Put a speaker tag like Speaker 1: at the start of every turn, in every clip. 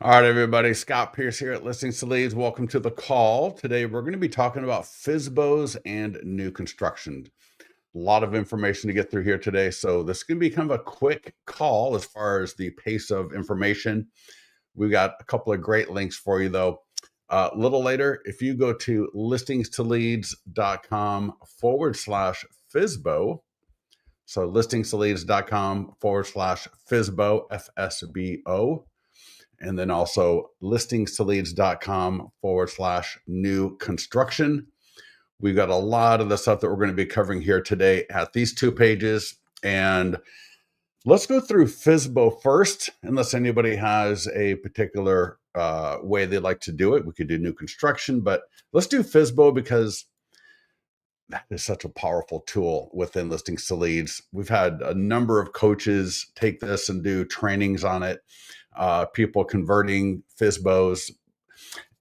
Speaker 1: All right, everybody. Scott Pierce here at Listings to Leads. Welcome to the call. Today, we're going to be talking about FSBOs and new construction. A lot of information to get through here today. So this is going to be kind of a quick call as far as the pace of information. We've got a couple of great links for you, though. A little later, if you go to listingstoleads.com/FSBO, so listingstoleads.com/FSBO, FSBO, and then also listingstoleads.com/new construction. We've got a lot of the stuff that we're going to be covering here today at these two pages. And let's go through FSBO first, unless anybody has a particular way they'd like to do it. We could do new construction, but let's do FSBO because that is such a powerful tool within Listings to Leads. We've had a number of coaches take this and do trainings on it, people converting FSBOs.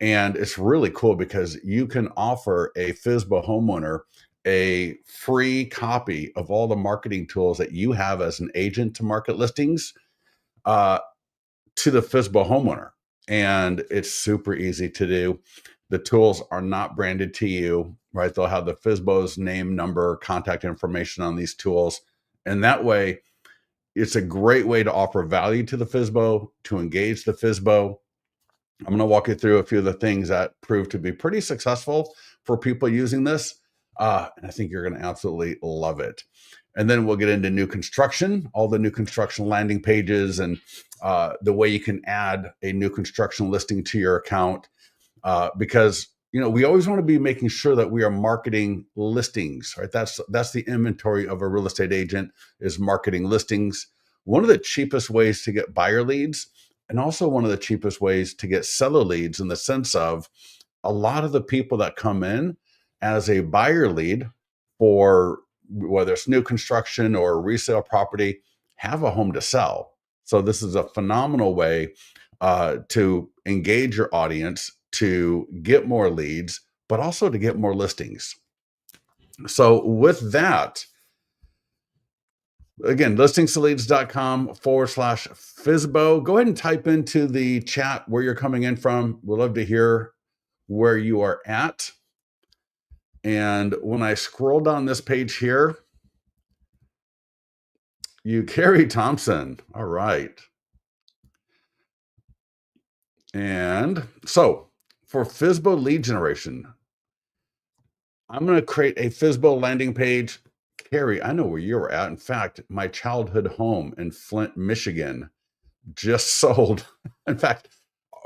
Speaker 1: And it's really cool because you can offer a FSBO homeowner a free copy of all the marketing tools that you have as an agent to market listings to the FSBO homeowner. And it's super easy to do. The tools are not branded to you, right? They'll have the FSBO's name, number, contact information on these tools. And that way, it's a great way to offer value to the FSBO, to engage the FSBO. I'm going to walk you through a few of the things that prove to be pretty successful for people using this. And I think you're going to absolutely love it. And then we'll get into new construction, all the new construction landing pages, and the way you can add a new construction listing to your account. Because we always want to be making sure that we are marketing listings, right? That's the inventory of a real estate agent, is marketing listings. One of the cheapest ways to get buyer leads, and also one of the cheapest ways to get seller leads, in the sense of a lot of the people that come in as a buyer lead for whether it's new construction or resale property have a home to sell. So this is a phenomenal way to engage your audience, to get more leads, but also to get more listings. So with that, again, listingstoleads.com/FSBO. Go ahead and type into the chat where you're coming in from. We'd love to hear where you are at. And when I scroll down this page here, Carrie Thompson. All right. And so for FSBO lead generation, I'm going to create a FSBO landing page. Carrie, I know where you're at. In fact, my childhood home in Flint, Michigan just sold. In fact,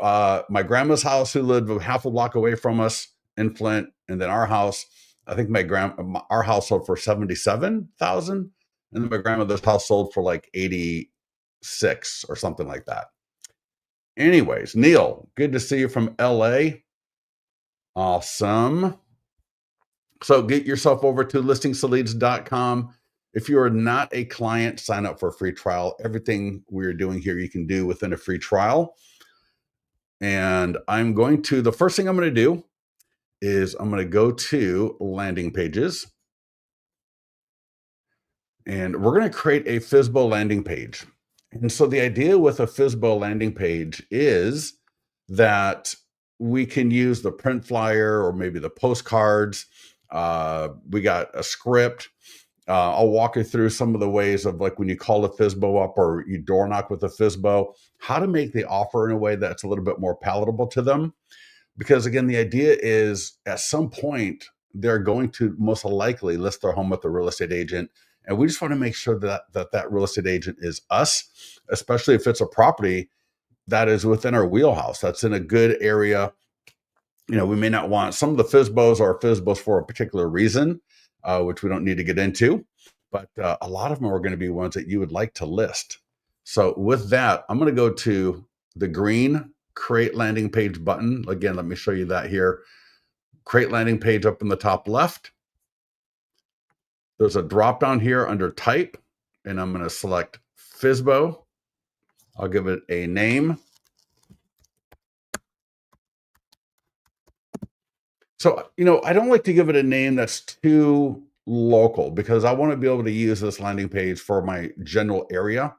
Speaker 1: my grandma's house, who lived half a block away from us in Flint, and then our house, I think our house sold for $77,000, and then my grandmother's house sold for like 86 or something like that. Anyways, Neil, good to see you from LA. Awesome. So get yourself over to listingstoleads.com. If you are not a client, sign up for a free trial. Everything we're doing here, you can do within a free trial. And the first thing I'm going to do is I'm going to go to landing pages. And we're going to create a FSBO landing page. And so the idea with a FSBO landing page is that we can use the print flyer or maybe the postcards. We got a script. I'll walk you through some of the ways of, like, when you call a FSBO up or you door knock with a FSBO, how to make the offer in a way that's a little bit more palatable to them. Because again, the idea is at some point, they're going to most likely list their home with a real estate agent. And we just want to make sure that real estate agent is us, especially if it's a property that is within our wheelhouse, that's in a good area. We may not want some of the FSBOs are FSBOs for a particular reason, which we don't need to get into, but a lot of them are going to be ones that you would like to list. So with that, I'm going to go to the green Create Landing Page button. Again, let me show you that here. Create Landing Page up in the top left. There's a drop down here under Type, and I'm going to select FSBO. I'll give it a name. So, I don't like to give it a name that's too local, because I want to be able to use this landing page for my general area.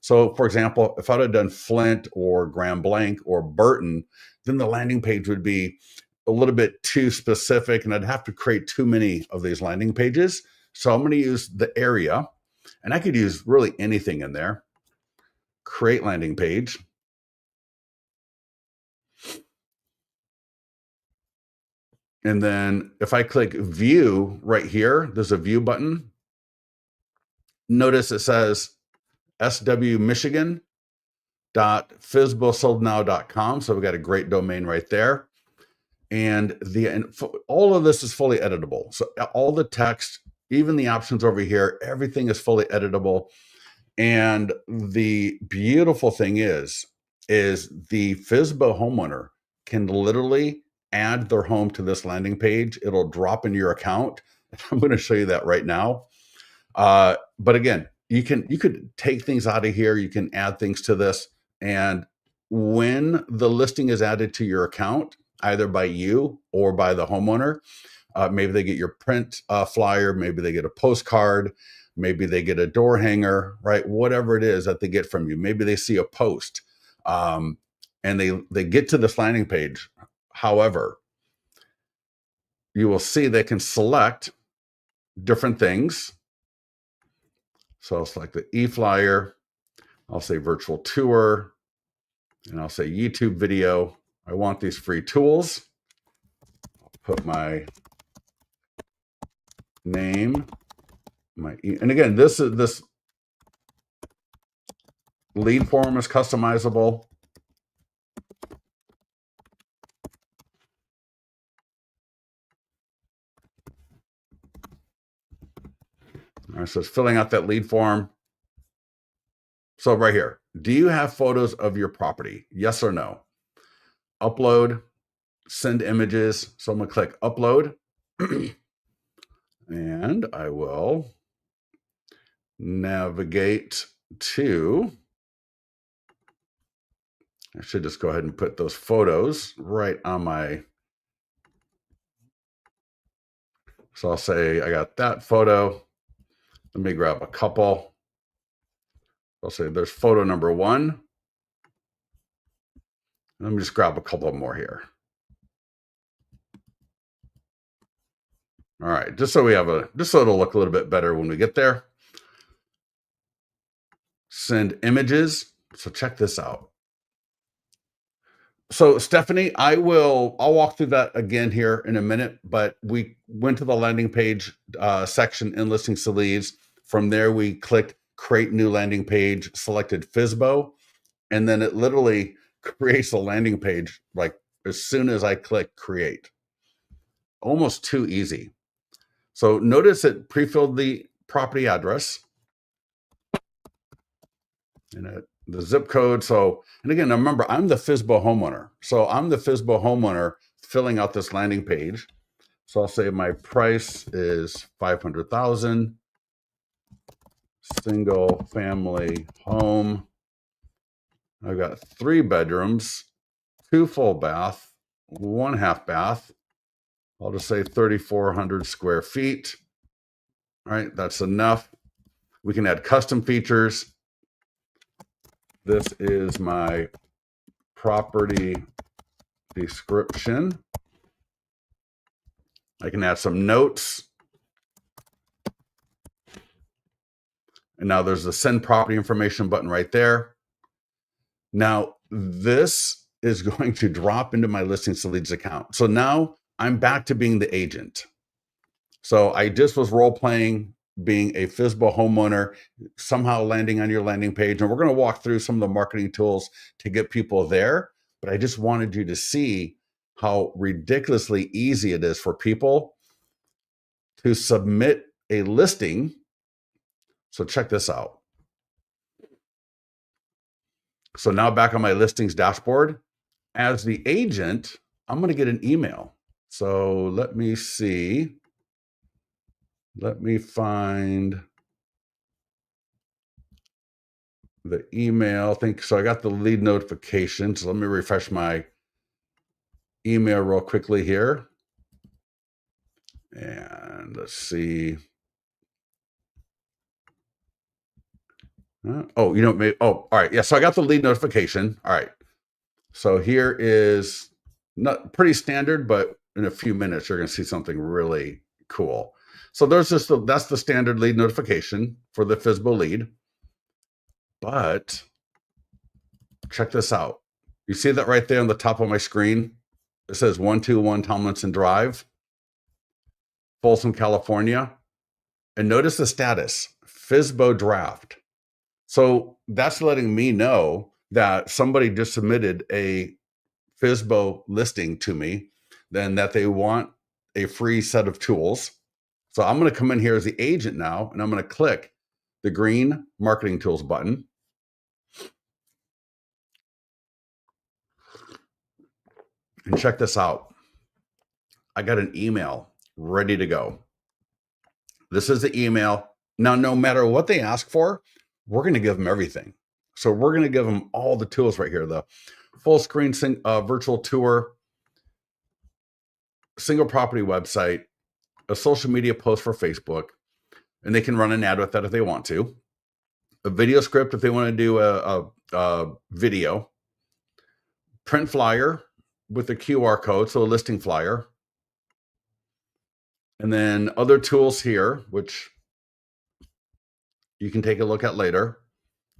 Speaker 1: So for example, if I'd have done Flint or Grand Blanc or Burton, then the landing page would be a little bit too specific and I'd have to create too many of these landing pages. So I'm going to use the area, and I could use really anything in there. Create landing page. And then if I click view right here, there's a view button. Notice it says swmichigan.fsbosoldnow.com. So we've got a great domain right there. And all of this is fully editable. So all the text, even the options over here, everything is fully editable. And the beautiful thing is the FSBO homeowner can literally add their home to this landing page. It'll drop into your account. I'm going to show you that right now. But again, you could take things out of here. You can add things to this. And when the listing is added to your account, either by you or by the homeowner, maybe they get your print flyer, maybe they get a postcard, maybe they get a door hanger, right? Whatever it is that they get from you. Maybe they see a post and they get to this landing page. However, you will see they can select different things. So I'll select the e-flyer, I'll say virtual tour, and I'll say YouTube video. I want these free tools. I'll put my name, and again, this lead form is customizable. All right, so it's filling out that lead form. So right here, do you have photos of your property? Yes or no? Upload, send images. So I'm gonna click upload and I will navigate to, I should just go ahead and put those photos right on my, so I'll say I got that photo. Let me grab a couple. I'll say there's photo number 1. Let me just grab a couple more here. All right, just so it'll look a little bit better when we get there. Send images. So check this out. So Stephanie, I'll walk through that again here in a minute, but we went to the landing page section in listings to leads. From there, we clicked create new landing page, selected FSBO, and then it literally creates a landing page like as soon as I click create. Almost too easy. So notice it pre-filled the property address and the zip code. So, and again, remember, I'm the FSBO homeowner. So I'm the FSBO homeowner filling out this landing page. So I'll say my price is $500,000, single family home. I've got 3 bedrooms, 2 full bath, 1 half bath. I'll just say 3,400 square feet. All right, that's enough. We can add custom features. This is my property description. I can add some notes. And now there's the send property information button right there. Now this is going to drop into my listings to leads account. So now I'm back to being the agent. So I just was role playing being a FSBO homeowner, somehow landing on your landing page. And we're going to walk through some of the marketing tools to get people there. But I just wanted you to see how ridiculously easy it is for people to submit a listing. So check this out. So now back on my listings dashboard, as the agent, I'm going to get an email. So let me see. Let me find the email. So I got the lead notification. So let me refresh my email real quickly here. And let's see. Oh, all right. Yeah. So I got the lead notification. All right. So here is not pretty standard, but in a few minutes, you're going to see something really cool. So that's the standard lead notification for the FSBO lead. But check this out. You see that right there on the top of my screen? It says 121 Tomlinson Drive, Folsom, California. And notice the status, FSBO draft. So that's letting me know that somebody just submitted a FSBO listing to me, then that they want a free set of tools. So I'm going to come in here as the agent now, and I'm going to click the green marketing tools button. And check this out. I got an email ready to go. This is the email. Now, no matter what they ask for, we're going to give them everything. So we're going to give them all the tools right here, the full screen virtual tour, single property website, a social media post for Facebook, and they can run an ad with that if they want to, a video script if they want to do a video, print flyer with a QR code, so a listing flyer, and then other tools here, which you can take a look at later.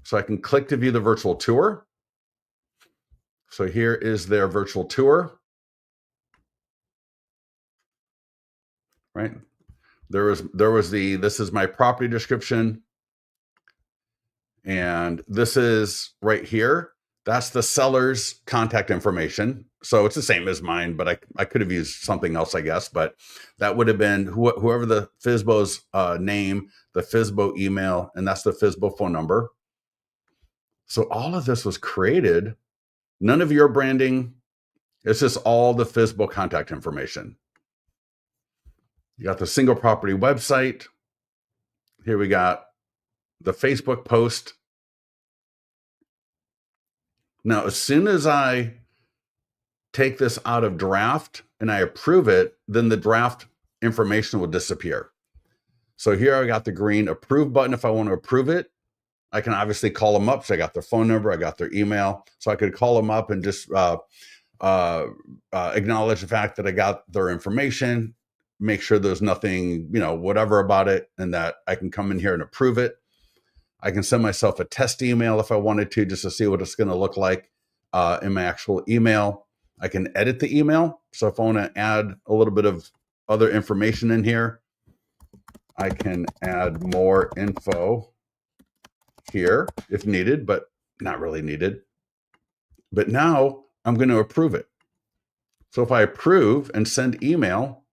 Speaker 1: So I can click to view the virtual tour. So here is their virtual tour, right? This is my property description. And this is right here. That's the seller's contact information. So it's the same as mine, but I could have used something else, I guess. But that would have been whoever the FSBO's name, the FSBO email, and that's the FSBO phone number. So all of this was created. None of your branding. It's just all the FSBO contact information. You got the single property website. Here we got the Facebook post. Now, as soon as I take this out of draft and I approve it, then the draft information will disappear. So here I got the green approve button. If I want to approve it, I can obviously call them up. So I got their phone number, I got their email. So I could call them up and just acknowledge the fact that I got their information, make sure there's nothing, whatever about it, and that I can come in here and approve it. I can send myself a test email if I wanted to, just to see what it's going to look like in my actual email. I can edit the email. So if I want to add a little bit of other information in here, I can add more info here if needed, but not really needed. But now I'm going to approve it. So if I approve and send email,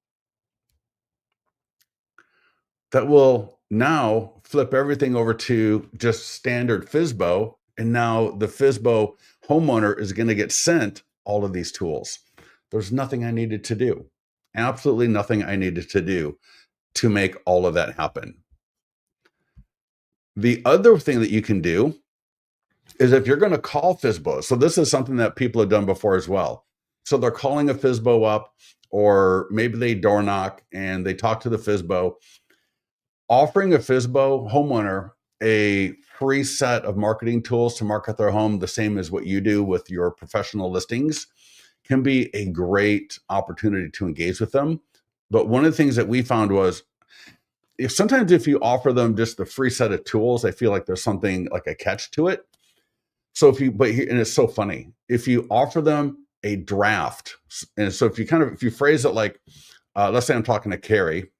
Speaker 1: that will now flip everything over to just standard FSBO. And now the FSBO homeowner is going to get sent all of these tools. There's nothing I needed to do. Absolutely nothing I needed to do to make all of that happen. The other thing that you can do is if you're going to call FSBO, so this is something that people have done before as well. So they're calling a FSBO up, or maybe they door knock and they talk to the FSBO. Offering a FSBO homeowner a free set of marketing tools to market their home, the same as what you do with your professional listings, can be a great opportunity to engage with them. But one of the things that we found was sometimes if you offer them just the free set of tools, I feel like there's something like a catch to it. So and it's so funny, if you offer them a draft, and so if you phrase it like, let's say I'm talking to Carrie,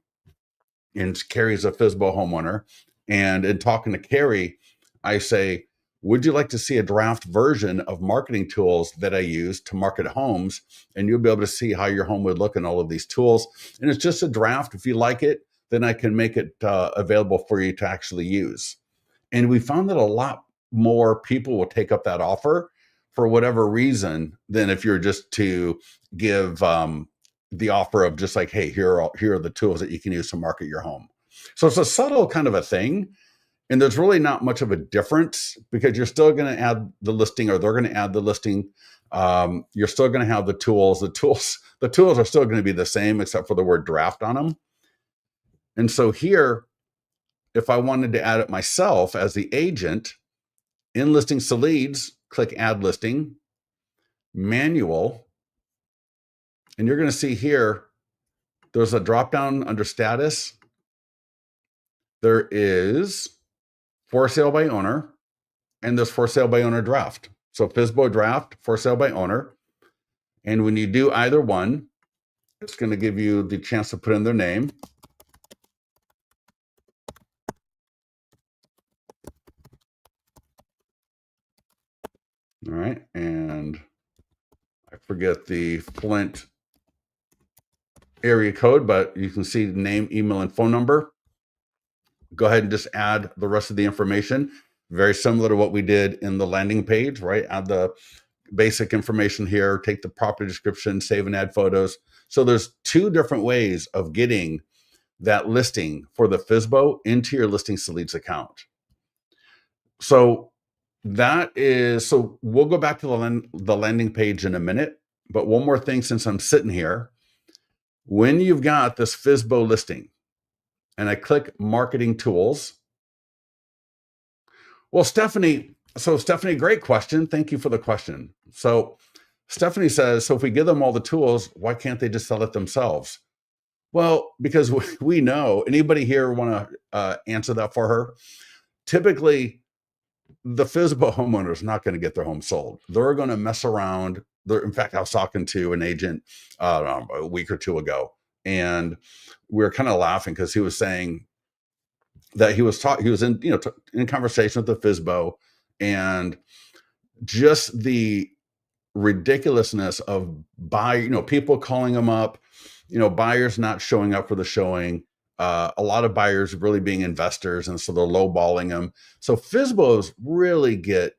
Speaker 1: and Carrie's a FSBO homeowner, and in talking to Carrie, I say, would you like to see a draft version of marketing tools that I use to market homes? And you'll be able to see how your home would look in all of these tools. And it's just a draft. If you like it, then I can make it available for you to actually use. And we found that a lot more people will take up that offer for whatever reason than if you're just to give the offer of just like, hey, here are the tools that you can use to market your home. So it's a subtle kind of a thing. And there's really not much of a difference because you're still going to add the listing, or they're going to add the listing. You're still going to have the tools. The tools are still going to be the same except for the word draft on them. And so here, if I wanted to add it myself as the agent, In listing to leads, click add listing, manual, and you're going to see here, there's a drop down under status. There is for sale by owner, and there's for sale by owner draft. So FSBO draft, for sale by owner. And when you do either one, it's going to give you the chance to put in their name. All right. And I forget the Flint area code, but you can see the name, email, and phone number. Go ahead and just add the rest of the information. Very similar to what we did in the landing page, right? Add the basic information here, take the property description, save and add photos. So there's two different ways of getting that listing for the FSBO into your listings to leads account. So so we'll go back to the landing page in a minute, but one more thing since I'm sitting here. When you've got this FSBO listing and I click marketing tools, well, Stephanie, great question. Thank you for the question. So Stephanie says, so if we give them all the tools, why can't they just sell it themselves? Well, because we know, anybody here want to answer that for her? Typically, the FSBO homeowner is not going to get their home sold. They're going to mess around. In fact, I was talking to an agent a week or two ago, and we were kind of laughing because he was saying that he was in conversation with the FSBO, and just the ridiculousness of people calling them up, buyers not showing up for the showing. A lot of buyers really being investors, and so they're lowballing them. So FSBOs really get,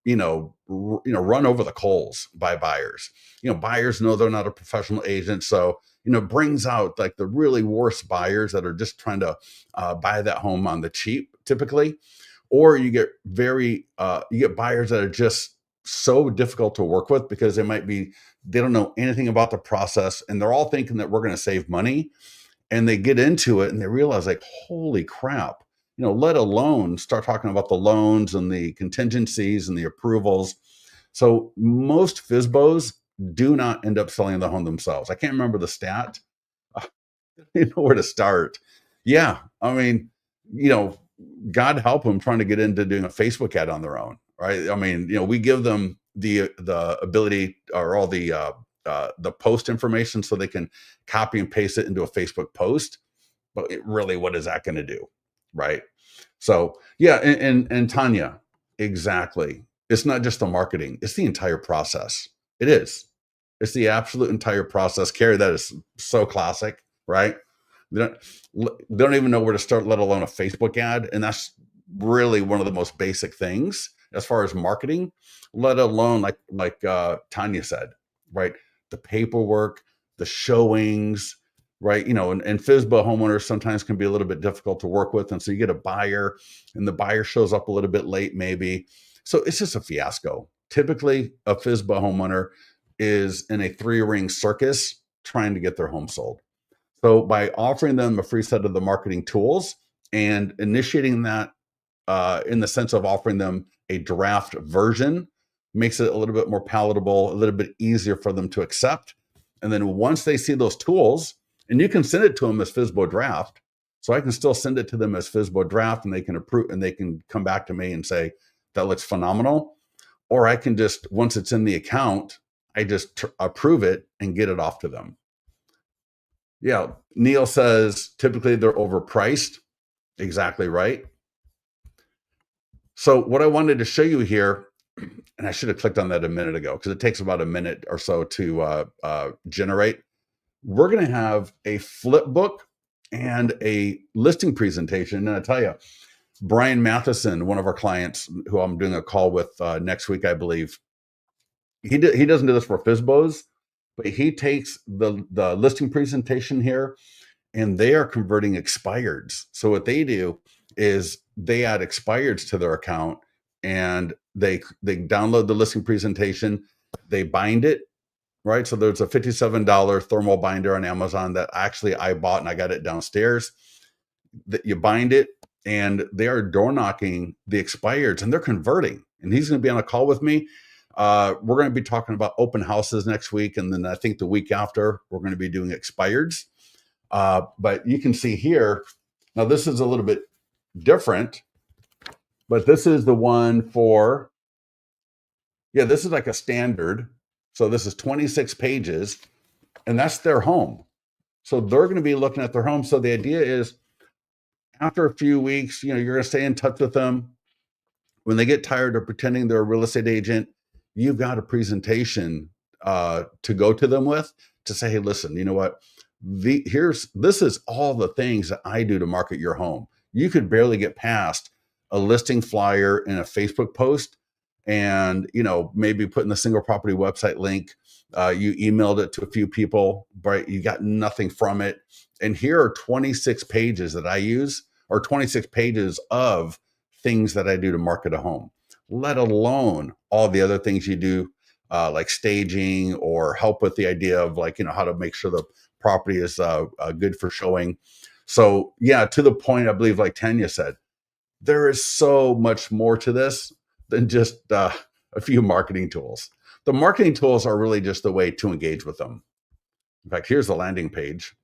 Speaker 1: run over the coals by buyers. Buyers know they're not a professional agent, so brings out like the really worst buyers that are just trying to buy that home on the cheap, typically. Or you get buyers that are just so difficult to work with because they don't know anything about the process, and they're all thinking that we're going to save money. And they get into it and they realize, like, holy crap, let alone start talking about the loans and the contingencies and the approvals. So most FSBOs do not end up selling the home themselves. I can't remember the stat. You know where to start. Yeah. I mean, God help them trying to get into doing a Facebook ad on their own, right? I mean, we give them the ability or all the post information so they can copy and paste it into a Facebook post. But really, what is that going to do? Right. So, yeah. And Tanya, exactly. It's not just the marketing, it's the entire process. It is. It's the absolute entire process. Carrie, that is so classic, right? They don't even know where to start, let alone a Facebook ad. And that's really one of the most basic things as far as marketing, let alone like Tanya said, right? The paperwork, the showings, right? And FSBO homeowners sometimes can be a little bit difficult to work with. And so you get a buyer and the buyer shows up a little bit late, maybe. So it's just a fiasco. Typically, a FSBO homeowner is in a 3-ring circus trying to get their home sold. So by offering them a free set of the marketing tools and initiating that in the sense of offering them a draft version, makes it a little bit more palatable, a little bit easier for them to accept. And then once they see those tools, and you can send it to them as FSBO draft, so I can still send it to them as FSBO draft, and they can approve, and they can come back to me and say, that looks phenomenal. Or I can just, once it's in the account, I just approve it and get it off to them. Yeah. Neil says, typically they're overpriced. Exactly right. So what I wanted to show you here, and I should have clicked on that a minute ago because it takes about a minute or so to generate. We're going to have a flip book and a listing presentation. And I tell you, Brian Matheson, one of our clients who I'm doing a call with next week, I believe, he doesn't do this for FSBOs, but he takes the listing presentation here, and they are converting expireds. So what they do is they add expireds to their account, and they download the listing presentation, they bind it, right? So there's a $57 thermal binder on Amazon that actually I bought, and I got it downstairs. That you bind it, and they are door knocking the expireds, and they're converting. And he's going to be on a call with me. We're going to be talking about open houses next week, and then I think the week after we're going to be doing expireds. But you can see here, now this is a little bit different, but this is the one for, yeah, this is like a standard. So this is 26 pages, and that's their home. So they're going to be looking at their home. So the idea is after a few weeks, you're going to stay in touch with them. When they get tired of pretending they're a real estate agent, you've got a presentation to go to them with to say, hey, listen, you know what? This is all the things that I do to market your home. You could barely get past a listing flyer in a Facebook post and, maybe putting the single property website link. You emailed it to a few people, but you got nothing from it. And here are 26 pages that I use, or 26 pages of things that I do to market a home, let alone all the other things you do, like staging or help with the idea of how to make sure the property is good for showing. So yeah, to the point, I believe like Tanya said, there is so much more to this than just a few marketing tools. The marketing tools are really just the way to engage with them. In fact, here's the landing page,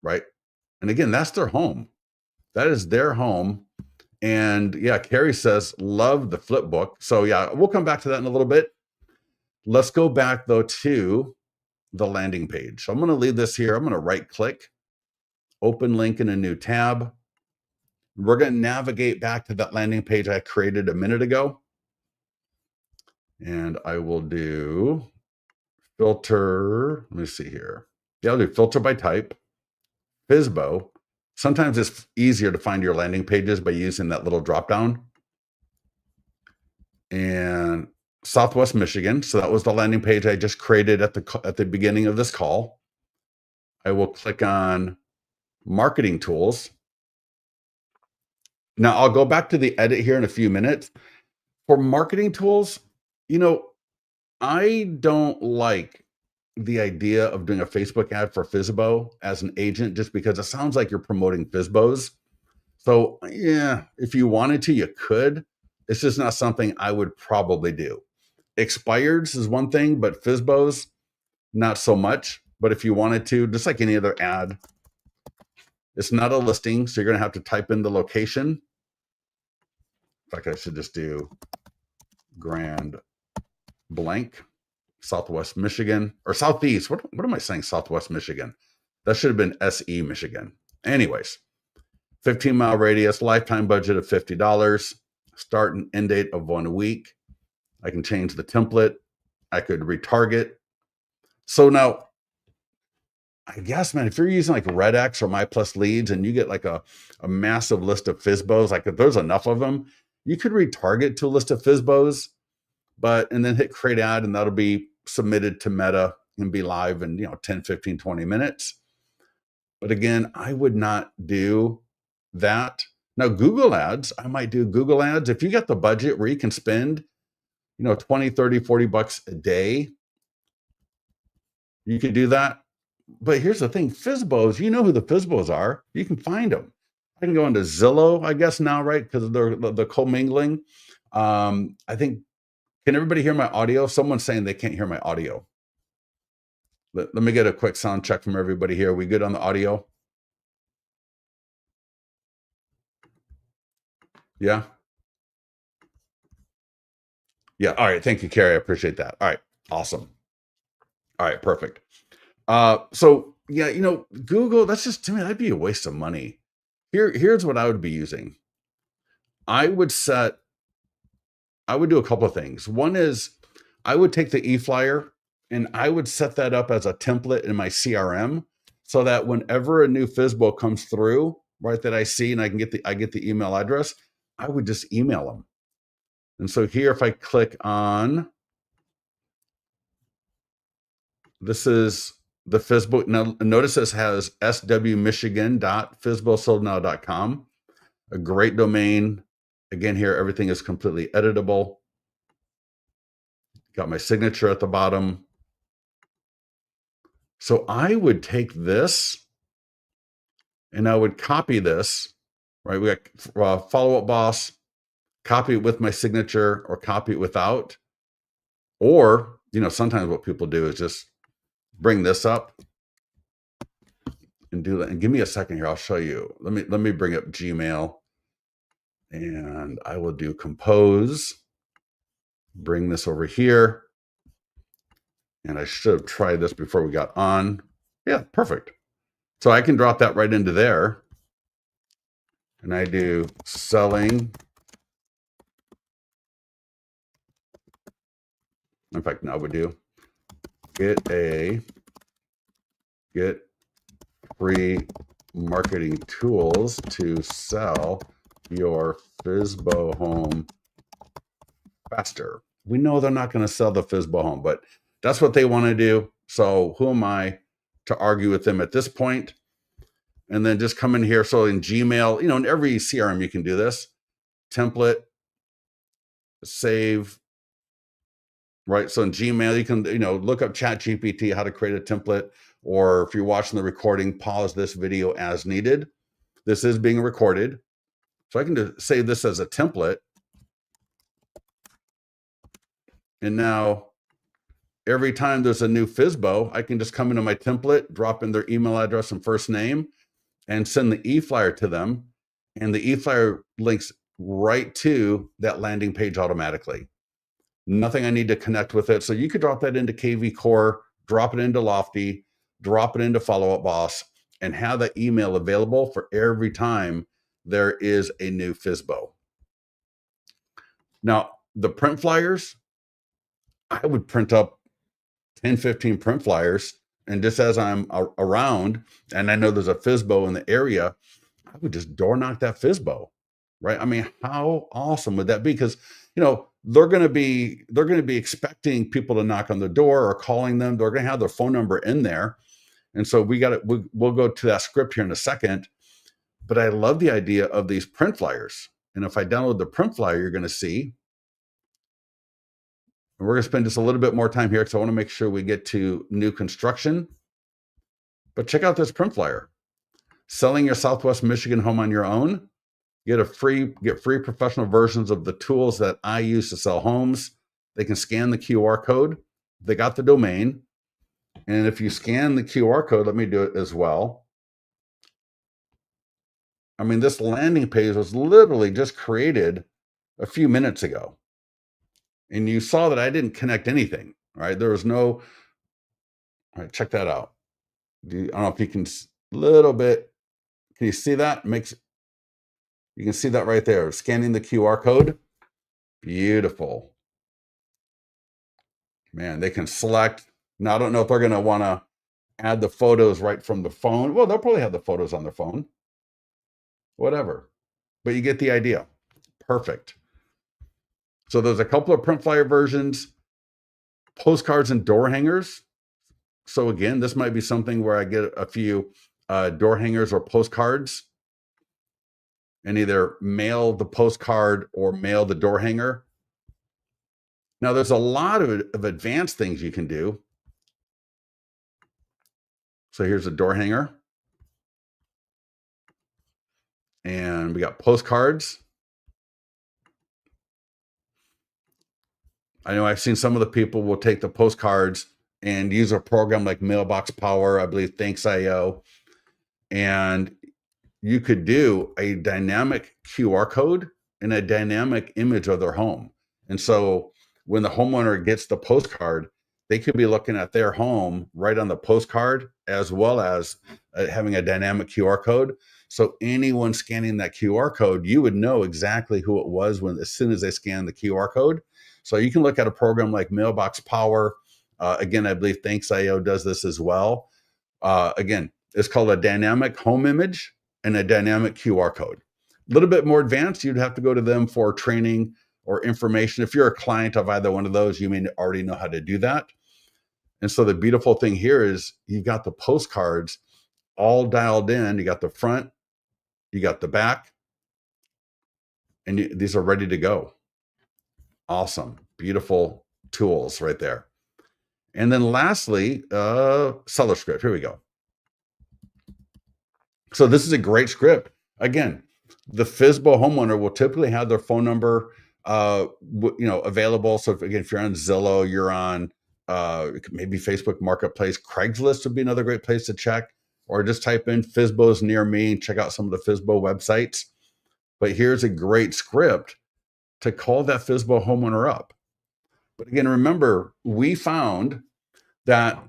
Speaker 1: right? And again, that's their home. That is their home. And yeah, Carrie says, love the flip book. So yeah, we'll come back to that in a little bit. Let's go back though to the landing page. So I'm going to leave this here. I'm going to right click, open link in a new tab. We're going to navigate back to that landing page I created a minute ago. And I will do filter. Let me see here. Yeah, I'll do filter by type, FSBO. Sometimes it's easier to find your landing pages by using that little drop down. And Southwest Michigan. So that was the landing page I just created at the beginning of this call. I will click on marketing tools. Now I'll go back to the edit here in a few minutes. For marketing tools, I don't like the idea of doing a Facebook ad for FSBO as an agent, just because it sounds like you're promoting FSBOs. So yeah, if you wanted to, you could. It's just not something I would probably do. Expireds is one thing, but FSBOs, not so much. But if you wanted to, just like any other ad, it's not a listing, so you're going to have to type in the location. In fact, I should just do Grand blank, Southwest Michigan, or Southeast. What am I saying? Southwest Michigan. That should have been SE Michigan. Anyways, 15-mile radius, lifetime budget of $50, start and end date of 1 week. I can change the template. I could retarget. So now, I guess, man, if you're using like RedX or My Plus Leads and you get like a massive list of FSBOs, like if there's enough of them, you could retarget to a list of FSBOs, and then hit create ad, and that'll be submitted to Meta and be live in 10, 15, 20 minutes. But again, I would not do that. Now, Google ads, I might do Google ads. If you got the budget where you can spend 20, 30, 40 bucks a day, you could do that. But here's the thing, FSBOs, you know who the FSBOs are. You can find them. I can go into Zillow, I guess now, right? Because they're the commingling. I think, can everybody hear my audio? Someone's saying they can't hear my audio. Let me get a quick sound check from everybody here. Are we good on the audio? Yeah? Yeah. All right. Thank you, Carrie. I appreciate that. All right. Awesome. All right. Perfect. So yeah, Google, that's just, to me, that'd be a waste of money. Here's what I would be using. I would do a couple of things. One is I would take the e-flyer and I would set that up as a template in my CRM so that whenever a new FSBO comes through, right, that I see and I get the email address, I would just email them. And so here, if I click on, this is the FSBO. Now, notice this has swmichigan.fsbosoldnow.com, a great domain. Again, here, everything is completely editable. Got my signature at the bottom. So I would take this and I would copy this right? We got follow-up boss, copy it with my signature or copy it without. Or, sometimes what people do is just bring this up and do that. And give me a second here. I'll show you. Let me bring up Gmail and I will do compose, bring this over here. And I should have tried this before we got on. Yeah, perfect. So I can drop that right into there. And I do selling. In fact, now we do get free marketing tools to sell your FSBO home faster. We know they're not going to sell the FSBO home, but that's what they want to do. So who am I to argue with them at this point? And then just come in here. So in Gmail, in every CRM, you can do this. Template, save, right? So in Gmail, you can, look up ChatGPT, how to create a template, or if you're watching the recording, pause this video as needed. This is being recorded. So I can just save this as a template. And now every time there's a new FSBO, I can just come into my template, drop in their email address and first name, and send the e-flyer to them. And the e-flyer links right to that landing page automatically. Nothing I need to connect with it. So you could drop that into KV Core, drop it into Lofty, drop it into Follow Up Boss, and have that email available for every time there is a new FSBO. Now, the print flyers, I would print up 10, 15 print flyers. And just as I'm around and I know there's a FSBO in the area, I would just door knock that FSBO, right? I mean, how awesome would that be? Because, they're going to be expecting people to knock on the door or calling them. They're going to have their phone number in there. And so we'll go to that script here in a second. But I love the idea of these print flyers. And if I download the print flyer, you're going to see, and we're going to spend just a little bit more time here because I want to make sure we get to new construction. But check out this print flyer. Selling your Southwest Michigan home on your own. Get free professional versions of the tools that I use to sell homes. They can scan the QR code. They got the domain. And if you scan the QR code, let me do it as well. I mean, this landing page was literally just created a few minutes ago. And you saw that I didn't connect anything, right? There was no, all right, check that out. I don't know if you can, little bit, can you see that? You can see that right there, scanning the QR code. Beautiful. Man, they can select. Now, I don't know if they're going to want to add the photos right from the phone. Well, they'll probably have the photos on their phone. Whatever. But you get the idea. Perfect. So there's a couple of print flyer versions, postcards and door hangers. So again, this might be something where I get a few door hangers or postcards and either mail the postcard or mail the door hanger. Now, there's a lot of advanced things you can do. So here's a door hanger. And we got postcards. I know I've seen some of the people will take the postcards and use a program like Mailbox Power, I believe Thanks.io. And you could do a dynamic QR code and a dynamic image of their home. And so when the homeowner gets the postcard, they could be looking at their home right on the postcard, as well as having a dynamic QR code. So anyone scanning that QR code, you would know exactly who it was as soon as they scan the QR code. So you can look at a program like Mailbox Power. Again, I believe Thanks.io does this as well. Again, it's called a dynamic home image and a dynamic QR code. A little bit more advanced, you'd have to go to them for training or information. If you're a client of either one of those, you may already know how to do that. And so the beautiful thing here is you've got the postcards all dialed in. You got the front, you got the back, and these are ready to go. Awesome. Beautiful tools right there. And then lastly, seller script. Here we go. So this is a great script. Again, The FSBO homeowner will typically have their phone number, available. So if you're on Zillow, you're on maybe Facebook Marketplace, Craigslist would be another great place to check, or just type in FSBOs near me and check out some of the FSBO websites. But here's a great script to call that FSBO homeowner up. But again, remember, we found that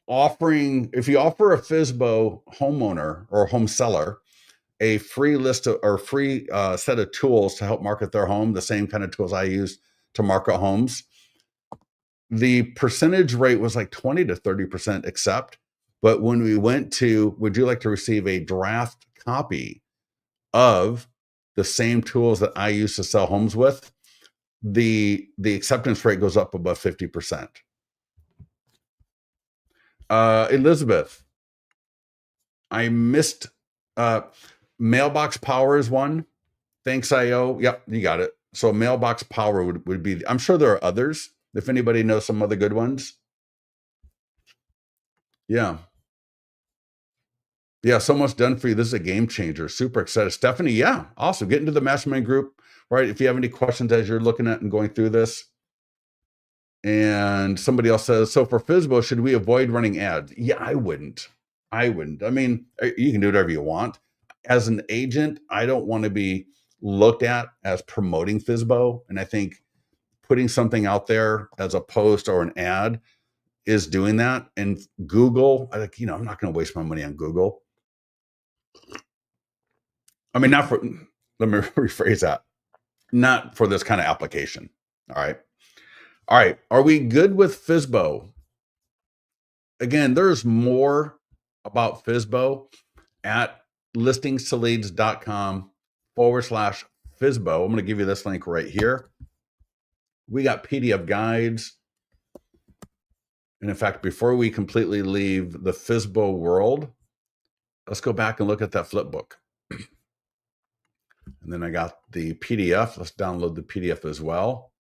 Speaker 1: if you offer a FSBO homeowner or home seller a free list of, or free set of tools to help market their home, the same kind of tools I use to market homes, the percentage rate was like 20 to 30% accept. But when we went to, would you like to receive a draft copy of the same tools that I use to sell homes with, the acceptance rate goes up above 50%. Elizabeth, I missed Mailbox Power is one. Thanks, IO. Yep, you got it. So Mailbox Power would be, I'm sure there are others. If anybody knows some other good ones. Yeah. Yeah, so much done for you. This is a game changer. Super excited. Stephanie, yeah, awesome. Get into the mastermind group, right? If you have any questions as you're looking at and going through this. And somebody else says, so for FSBO, should we avoid running ads? Yeah, I wouldn't. I mean, you can do whatever you want. As an agent, I don't want to be looked at as promoting FSBO. And I think putting something out there as a post or an ad is doing that. And Google, I'm not going to waste my money on Google. I mean, let me rephrase that. Not for this kind of application. All right. Are we good with FSBO? Again, there's more about FSBO at listingstoleads.com/FSBO. I'm going to give you this link right here. We got PDF guides. And in fact, before we completely leave the FSBO world, let's go back and look at that flip book. And then I got the PDF. Let's download the PDF as well.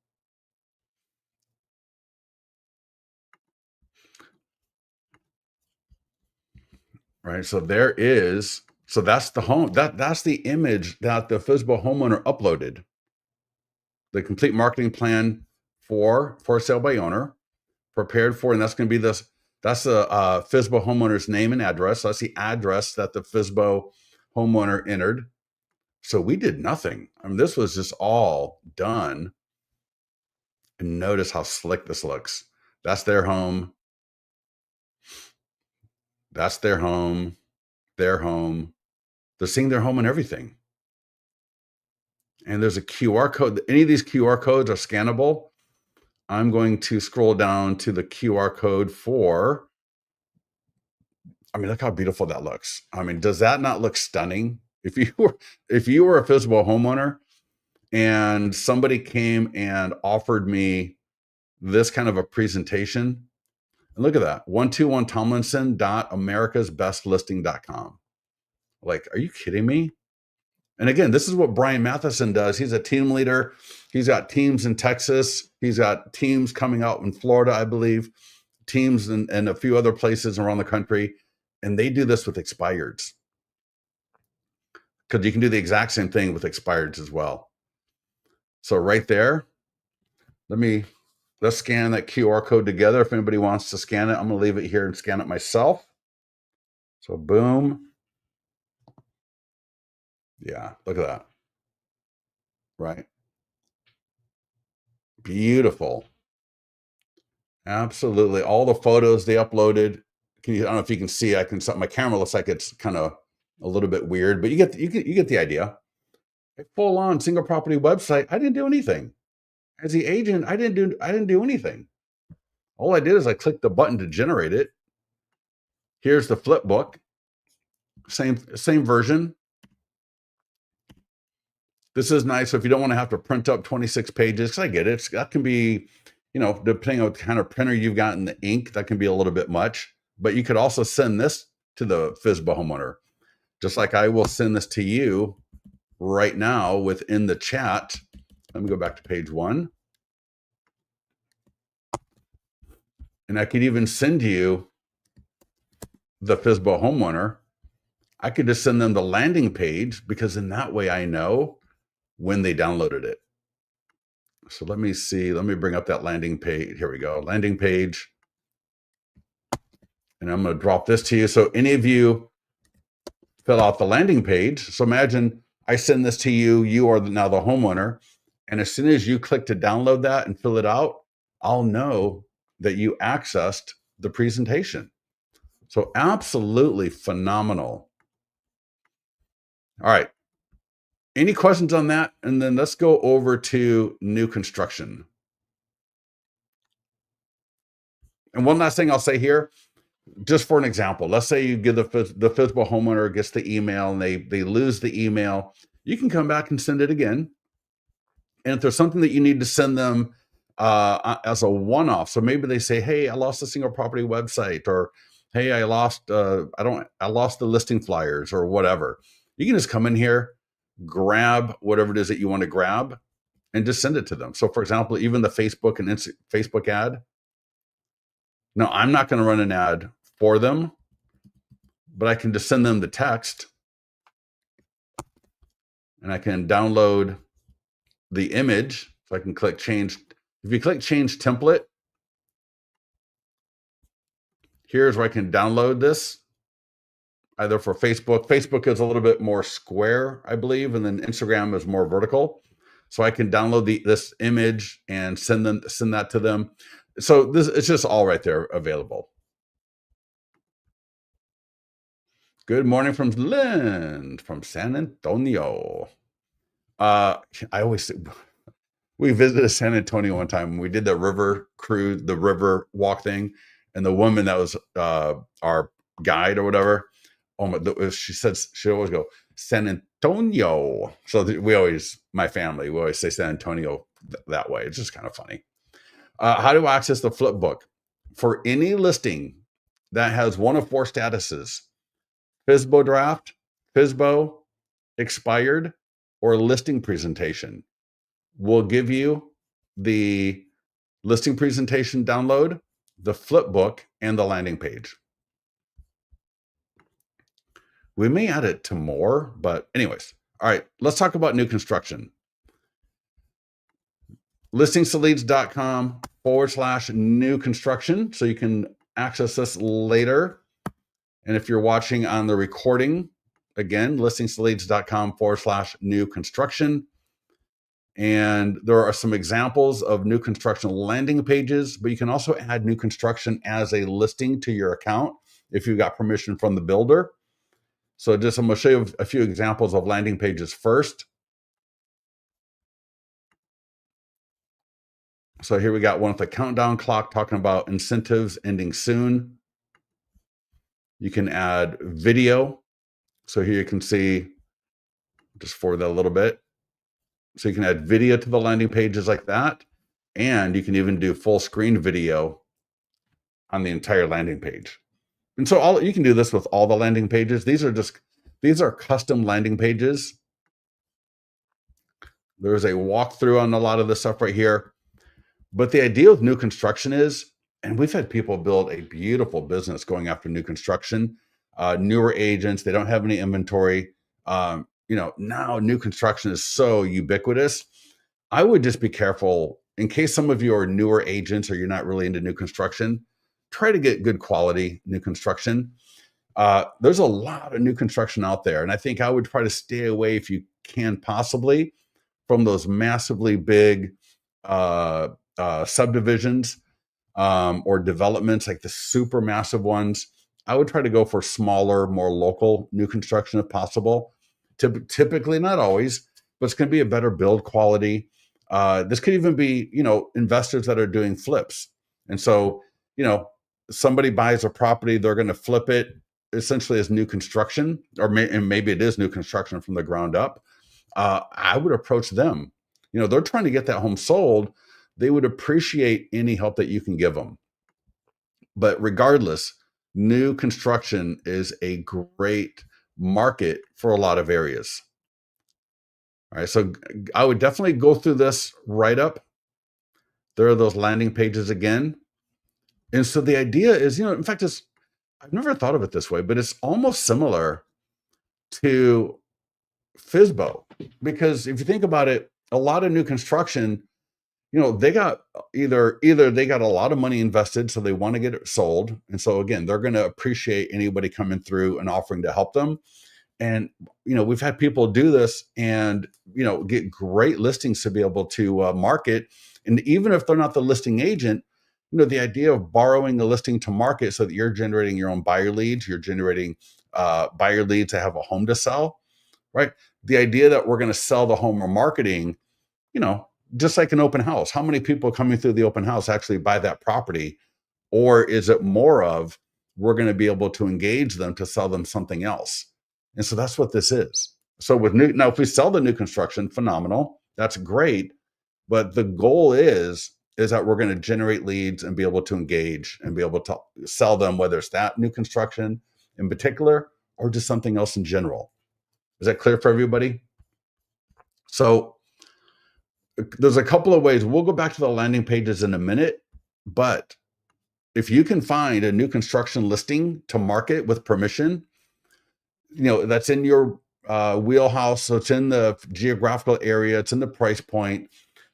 Speaker 1: Right. So that's the home. That's the image that the FSBO homeowner uploaded. The complete marketing plan for sale by owner, prepared for, and that's going to be that's the FSBO homeowner's name and address. So that's the address that the FSBO homeowner entered. So we did nothing. I mean, this was just all done. And notice how slick this looks. That's their home. That's their home. Their home. They're seeing their home and everything. And there's a QR code. Any of these QR codes are scannable. I'm going to scroll down to the QR code for, look how beautiful that looks. Does that not look stunning? If you were a FSBO homeowner and somebody came and offered me this kind of a presentation, and look at that, 121tomlinson.americasbestlisting.com. Like, are you kidding me? And again, this is what Brian Matheson does. He's a team leader. He's got teams in Texas. He's got teams coming out in Florida, I believe, teams in a few other places around the country. And they do this with expireds. Because you can do the exact same thing with expireds as well. So right there, let's scan that QR code together. If anybody wants to scan it, I'm going to leave it here and scan it myself. So boom. Yeah, look at that. Right. Beautiful. Absolutely. All the photos they uploaded. I don't know if you can see, my camera looks like it's kind of a little bit weird, but you get the idea. A full on single property website. I didn't do anything. As the agent, I didn't do anything. All I did is I clicked the button to generate it. Here's the flip book. Same version. This is nice. So if you don't want to have to print up 26 pages, because I get it, that can be, depending on what kind of printer you've got in the ink, that can be a little bit much. But you could also send this to the FSBO homeowner, just like I will send this to you right now within the chat. Let me go back to page 1. And I could even send you the FSBO homeowner. I could just send them the landing page, because in that way I know when they downloaded it. So let me see. Let me bring up that landing page. Here we go. Landing page. And I'm going to drop this to you. So any of you fill out the landing page. So imagine I send this to you. You are now the homeowner. And as soon as you click to download that and fill it out, I'll know that you accessed the presentation. So absolutely phenomenal. All right. Any questions on that? And then let's go over to new construction. And one last thing I'll say here, just for an example, let's say you give the FSBO homeowner gets the email and they lose the email. You can come back and send it again. And if there's something that you need to send them as a one-off, so maybe they say, "Hey, I lost the single property website," or "Hey, I lost the listing flyers," or whatever. You can just come in here, grab whatever it is that you want to grab, and just send it to them. So, for example, even the Facebook and Facebook ad. Now, I'm not going to run an ad for them, but I can just send them the text, and I can download the image. So I can click change. If you click change template, here's where I can download this, either for Facebook. Facebook is a little bit more square, I believe, and then Instagram is more vertical. So I can download this image and send that to them. So it's just all right there available. Good morning from Lynn from San Antonio. We visited San Antonio one time. We did the river cruise, the river walk thing, and the woman that was our guide or whatever, she said she always go San Antonio. So my family, we always say San Antonio that way. It's just kind of funny. How do I access the flip book? For any listing that has one of four statuses: FSBO draft, FSBO, expired, or listing presentation, we'll give you the listing presentation download, the flip book, and the landing page. We may add it to more, but anyways. All right, let's talk about new construction. listingsleads.com/new construction. So you can access this later. And if you're watching on the recording, again, listingsleads.com/new construction. And there are some examples of new construction landing pages, but you can also add new construction as a listing to your account if you've got permission from the builder. So I'm going to show you a few examples of landing pages first. So here we got one with a countdown clock talking about incentives ending soon. You can add video. So here you can see, just forward that a little bit. So you can add video to the landing pages like that. And you can even do full screen video on the entire landing page. And so you can do this with all the landing pages. These are custom landing pages. There's a walkthrough on a lot of this stuff right here. But the idea with new construction is, and we've had people build a beautiful business going after new construction, newer agents, they don't have any inventory. Now new construction is so ubiquitous. I would just be careful in case some of you are newer agents or you're not really into new construction. Try to get good quality new construction. There's a lot of new construction out there, and I think I would try to stay away, if you can possibly, from those massively big subdivisions or developments, like the super massive ones. I would try to go for smaller, more local new construction if possible. Typically, not always, but it's going to be a better build quality. This could even be, investors that are doing flips. And so, somebody buys a property, they're going to flip it essentially as new construction, and maybe it is new construction from the ground up. I would approach them. They're trying to get that home sold. They would appreciate any help that you can give them. But regardless, new construction is a great market for a lot of areas. All right, so I would definitely go through this write-up. There are those landing pages again. And so the idea is, in fact, I've never thought of it this way, but it's almost similar to FSBO, because if you think about it, a lot of new construction, they got either they got a lot of money invested, so they want to get it sold, and so again, they're going to appreciate anybody coming through and offering to help them. And we've had people do this and get great listings to be able to market. And even if they're not the listing agent, the idea of borrowing a listing to market so that you're generating your own buyer leads, you're generating buyer leads to have a home to sell, right? The idea that we're going to sell the home or marketing, just like an open house. How many people coming through the open house actually buy that property? Or is it more of, we're going to be able to engage them to sell them something else? And so that's what this is. So now, if we sell the new construction, phenomenal. That's great. But the goal is that we're going to generate leads and be able to engage and be able to sell them, whether it's that new construction in particular or just something else in general. Is that clear for everybody? So there's a couple of ways. We'll go back to the landing pages in a minute, but if you can find a new construction listing to market with permission, that's in your wheelhouse. So it's in the geographical area, it's in the price point,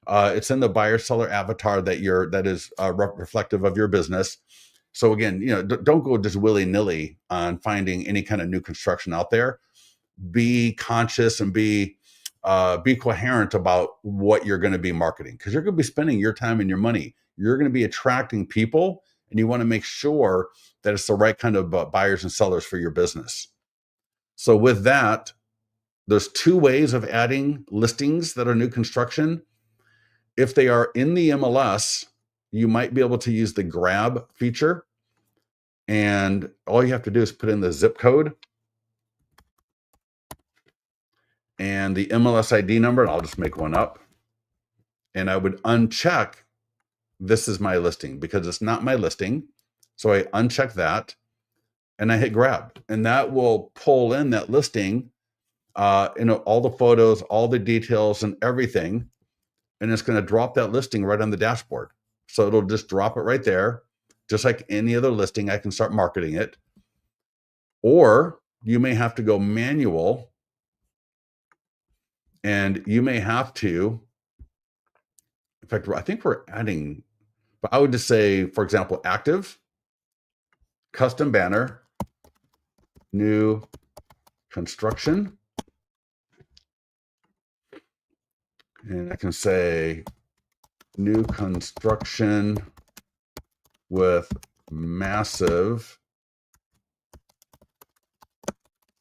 Speaker 1: it's in the buyer seller avatar that is reflective of your business. So again, don't go just willy-nilly on finding any kind of new construction out there. Be conscious and be coherent about what you're going to be marketing, because you're going to be spending your time and your money. You're going to be attracting people, and you want to make sure that it's the right kind of buyers and sellers for your business. So with that, there's two ways of adding listings that are new construction. If they are in the MLS, you might be able to use the grab feature. And all you have to do is put in the zip code and the MLS ID number, and I'll just make one up. And I would uncheck, this is my listing, because it's not my listing. So I uncheck that and I hit grab, and that will pull in that listing, all the photos, all the details and everything. And it's going to drop that listing right on the dashboard. So it'll just drop it right there. Just like any other listing, I can start marketing it. Or you may have to go manual, and you may have to, in fact, I think we're adding, but I would just say, for example, active, custom banner, new construction. And I can say new construction with massive,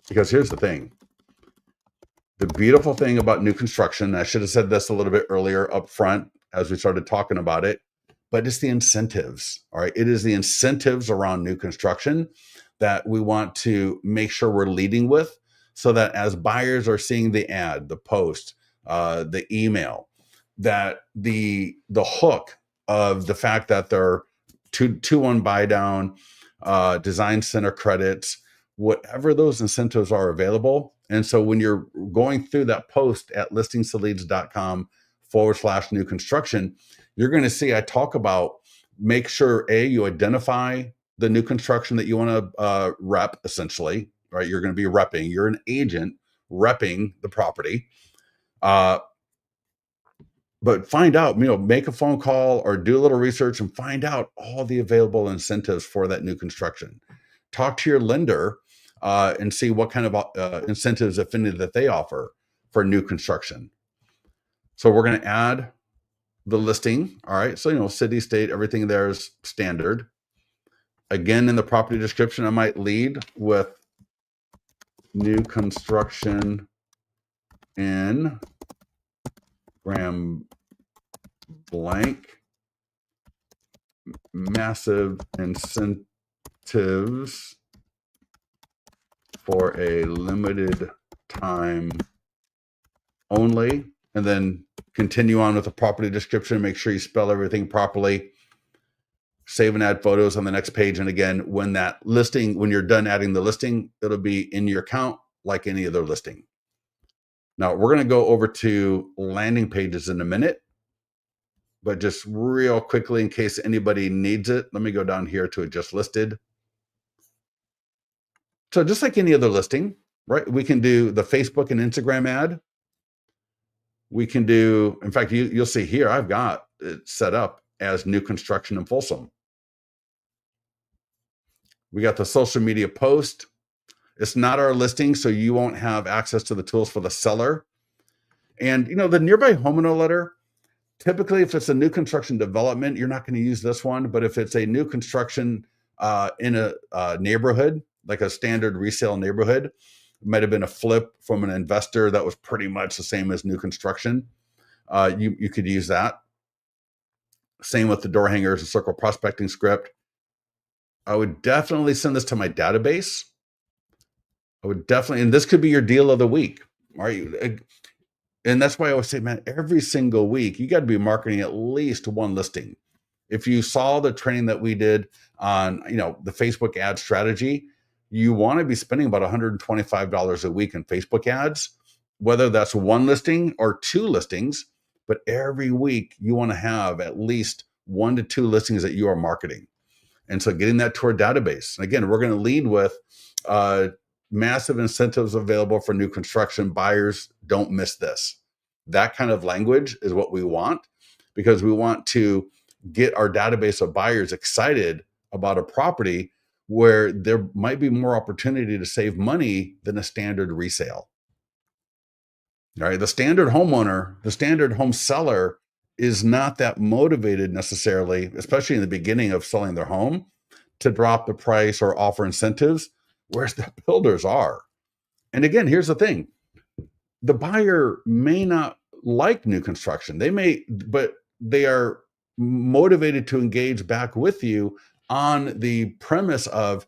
Speaker 1: because here's the thing. The beautiful thing about new construction, I should have said this a little bit earlier up front as we started talking about it, but it's the incentives. All right. It is the incentives around new construction that we want to make sure we're leading with, so that as buyers are seeing the ad, the post, the email, that the hook of the fact that they're 2-1 buy down, design center credits, whatever those incentives are available. And so when you're going through that post at listingstoloads.com/new construction, you're going to see I talk about, make sure you identify the new construction that you want to rep, essentially, right? You're going to be repping. You're an agent repping the property. But find out, make a phone call or do a little research and find out all the available incentives for that new construction. Talk to your lender and see what kind of incentives, if any, that they offer for new construction. So we're going to add the listing. All right. So, city, state, everything there is standard. Again, in the property description, I might lead with new construction in Graham blank, massive incentives for a limited time only, and then continue on with the property description. Make sure you spell everything properly. Save and add photos on the next page. And again, when you're done adding the listing, it'll be in your account like any other listing. Now we're going to go over to landing pages in a minute, but just real quickly, in case anybody needs it, let me go down here to just listed. So just like any other listing, right? We can do the Facebook and Instagram ad. We can do, in fact, you'll see here, I've got it set up as new construction in Folsom. We got the social media post. It's not our listing, so you won't have access to the tools for the seller. And the nearby homeowner letter, typically if it's a new construction development, you're not going to use this one. But if it's a new construction in a neighborhood, like a standard resale neighborhood, it might have been a flip from an investor that was pretty much the same as new construction. You could use that. Same with the door hangers and circle prospecting script. I would definitely send this to my database. And this could be your deal of the week, right? And that's why I always say, man, every single week, you got to be marketing at least one listing. If you saw the training that we did on, the Facebook ad strategy, you want to be spending about $125 a week in Facebook ads, whether that's one listing or two listings. But every week you want to have at least 1 to 2 listings that you are marketing. And so getting that to our database. And again, we're going to lead with massive incentives available for new construction buyers. Don't miss this. That kind of language is what we want, because we want to get our database of buyers excited about a property where there might be more opportunity to save money than a standard resale. All right. The standard homeowner, the standard home seller is not that motivated necessarily, especially in the beginning of selling their home, to drop the price or offer incentives, whereas the builders are. And again, here's the thing. The buyer may not like new construction. But they are motivated to engage back with you on the premise of,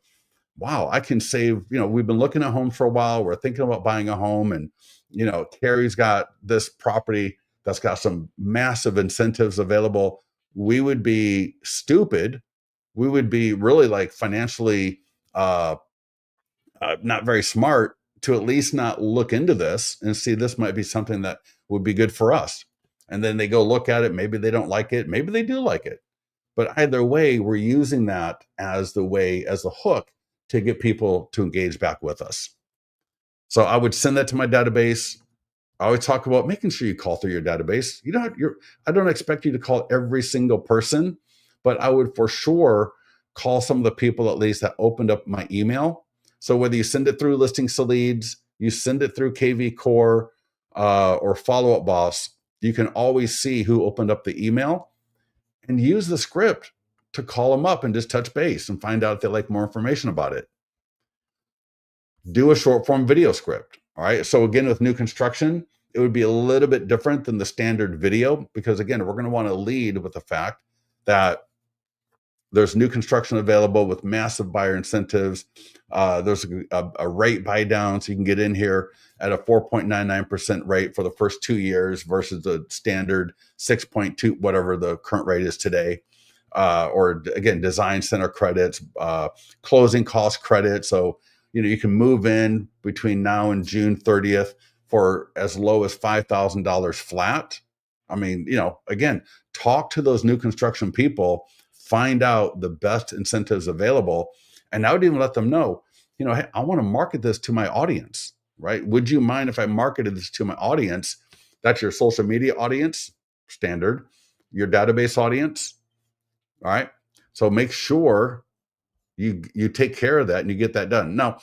Speaker 1: wow, I can save, we've been looking at homes for a while. We're thinking about buying a home, and, Carrie's got this property that's got some massive incentives available. We would be stupid. We would be really like financially not very smart to at least not look into this and see this might be something that would be good for us. And then they go look at it. Maybe they don't like it. Maybe they do like it. But either way, we're using that as the hook to get people to engage back with us. So I would send that to my database. I always talk about making sure you call through your database. I don't expect you to call every single person, but I would for sure call some of the people at least that opened up my email. So whether you send it through Listings to Leads, you send it through KV Core or Follow Up Boss, you can always see who opened up the email and use the script to call them up and just touch base and find out if they like more information about it. Do a short form video script. All right. So again, with new construction, it would be a little bit different than the standard video, because again, we're going to want to lead with the fact that there's new construction available with massive buyer incentives. There's a rate buy down, so you can get in here at a 4.99% rate for the first 2 years versus the standard 6.2, whatever the current rate is today. Or again, design center credits, closing cost credit. So, you can move in between now and June 30th for as low as $5,000 flat. I mean, again, talk to those new construction people, find out the best incentives available. And I would even let them know, hey, I want to market this to my audience, right? Would you mind if I marketed this to my audience? That's your social media audience, standard, your database audience. All right. So make sure you take care of that and you get that done. Now,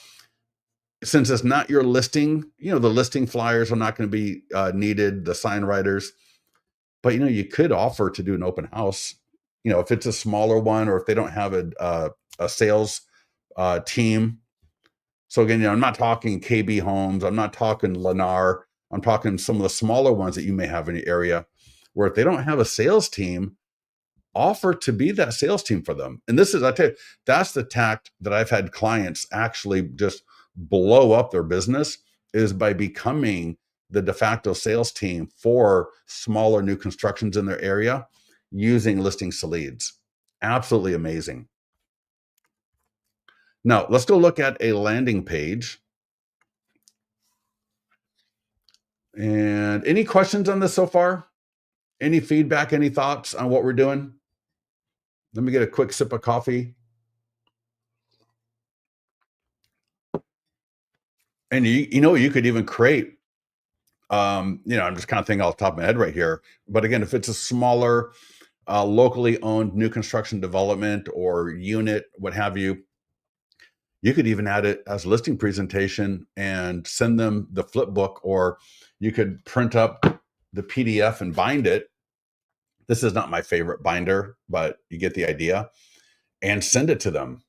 Speaker 1: since it's not your listing, the listing flyers are not going to be needed, the sign writers, but you could offer to do an open house, if it's a smaller one, or if they don't have a sales team. So again, I'm not talking KB Homes, I'm not talking Lennar, I'm talking some of the smaller ones that you may have in your area, where if they don't have a sales team, offer to be that sales team for them. And this is, I tell you, that's the tact that I've had clients actually just blow up their business, is by becoming the de facto sales team for smaller new constructions in their area using Listings to Leads. Absolutely amazing. Now, let's go look at a landing page. And any questions on this so far? Any feedback, any thoughts on what we're doing? Let me get a quick sip of coffee. And you could even create, I'm just kind of thinking off the top of my head right here. But again, if it's a smaller, locally owned new construction development or unit, what have you, you could even add it as a listing presentation and send them the flip book, or you could print up the PDF and bind it. This is not my favorite binder, but you get the idea, and send it to them.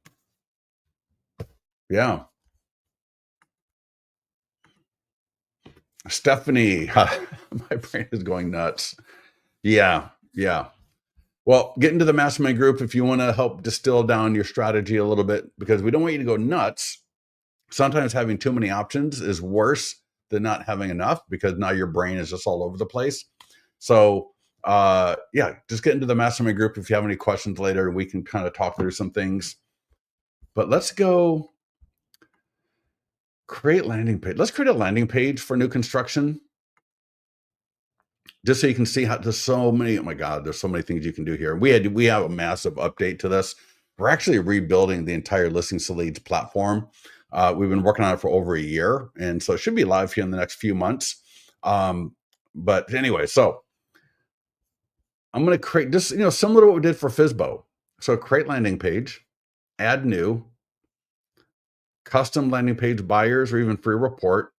Speaker 1: Yeah. Stephanie, my brain is going nuts. Yeah. Yeah. Well, get into the mastermind group if you want to help distill down your strategy a little bit, because we don't want you to go nuts. Sometimes having too many options is worse than not having enough, because now your brain is just all over the place. So, yeah, just get into the mastermind group if you have any questions later. We can kind of talk through some things. But let's go create landing page. Let's create a landing page for new construction, just so you can see how there's so many. Oh my God, there's so many things you can do here. We have a massive update to this. We're actually rebuilding the entire Listings to Leads platform. We've been working on it for over a year, and so it should be live here in the next few months. But anyway, so I'm going to create just, similar to what we did for FSBO. So create landing page, add new, custom landing page buyers, or even free report.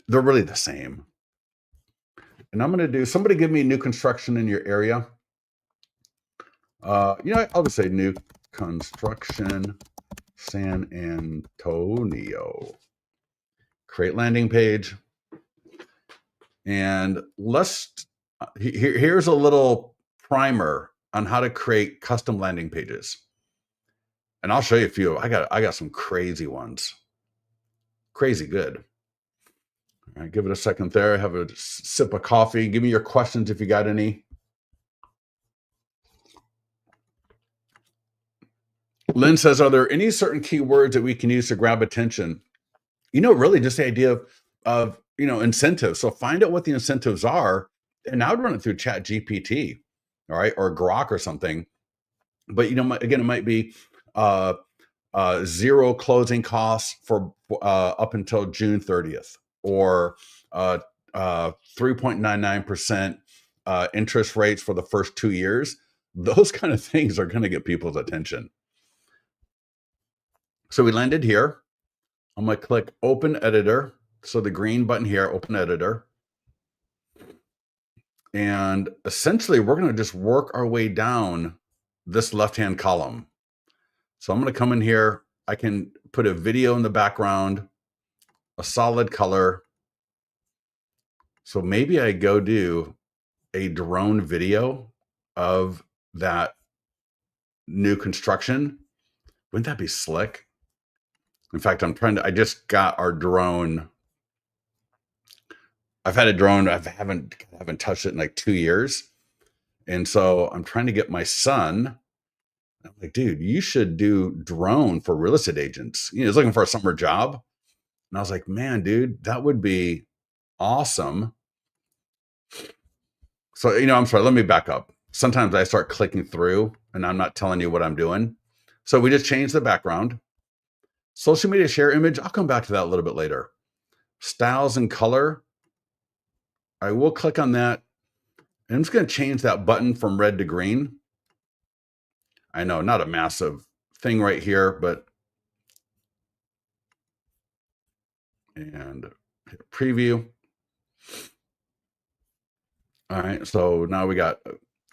Speaker 1: They're really the same. And I'm going to do, somebody give me new construction in your area. I'll just say new construction, San Antonio. Create landing page. And here's a little primer on how to create custom landing pages. And I'll show you a few. I got some crazy ones. Crazy good. All right, give it a second there. Have a sip of coffee. Give me your questions if you got any. Lynn says, are there any certain keywords that we can use to grab attention? Really just the idea of incentives. So find out what the incentives are, and I would run it through Chat GPT, all right, or Grok or something. But again, it might be zero closing costs for up until June 30th, or 3.99% interest rates for the first 2 years. Those kind of things are going to get people's attention. So we landed here. I'm going to click Open Editor. So the green button here, Open Editor. And essentially, we're going to just work our way down this left-hand column. So I'm going to come in here. I can put a video in the background, a solid color. So maybe I go do a drone video of that new construction. Wouldn't that be slick? In fact, I just got our drone. I've had a drone. I haven't touched it in like 2 years. And so I'm trying to get my son. I'm like, dude, you should do drone for real estate agents. He's looking for a summer job. And I was like, man, dude, that would be awesome. So, I'm sorry, let me back up. Sometimes I start clicking through and I'm not telling you what I'm doing. So we just changed the background. Social media share image, I'll come back to that a little bit later. Styles and color, I will click on that. And I'm just going to change that button from red to green. I know, not a massive thing right here, but, and hit preview. All right, so now we got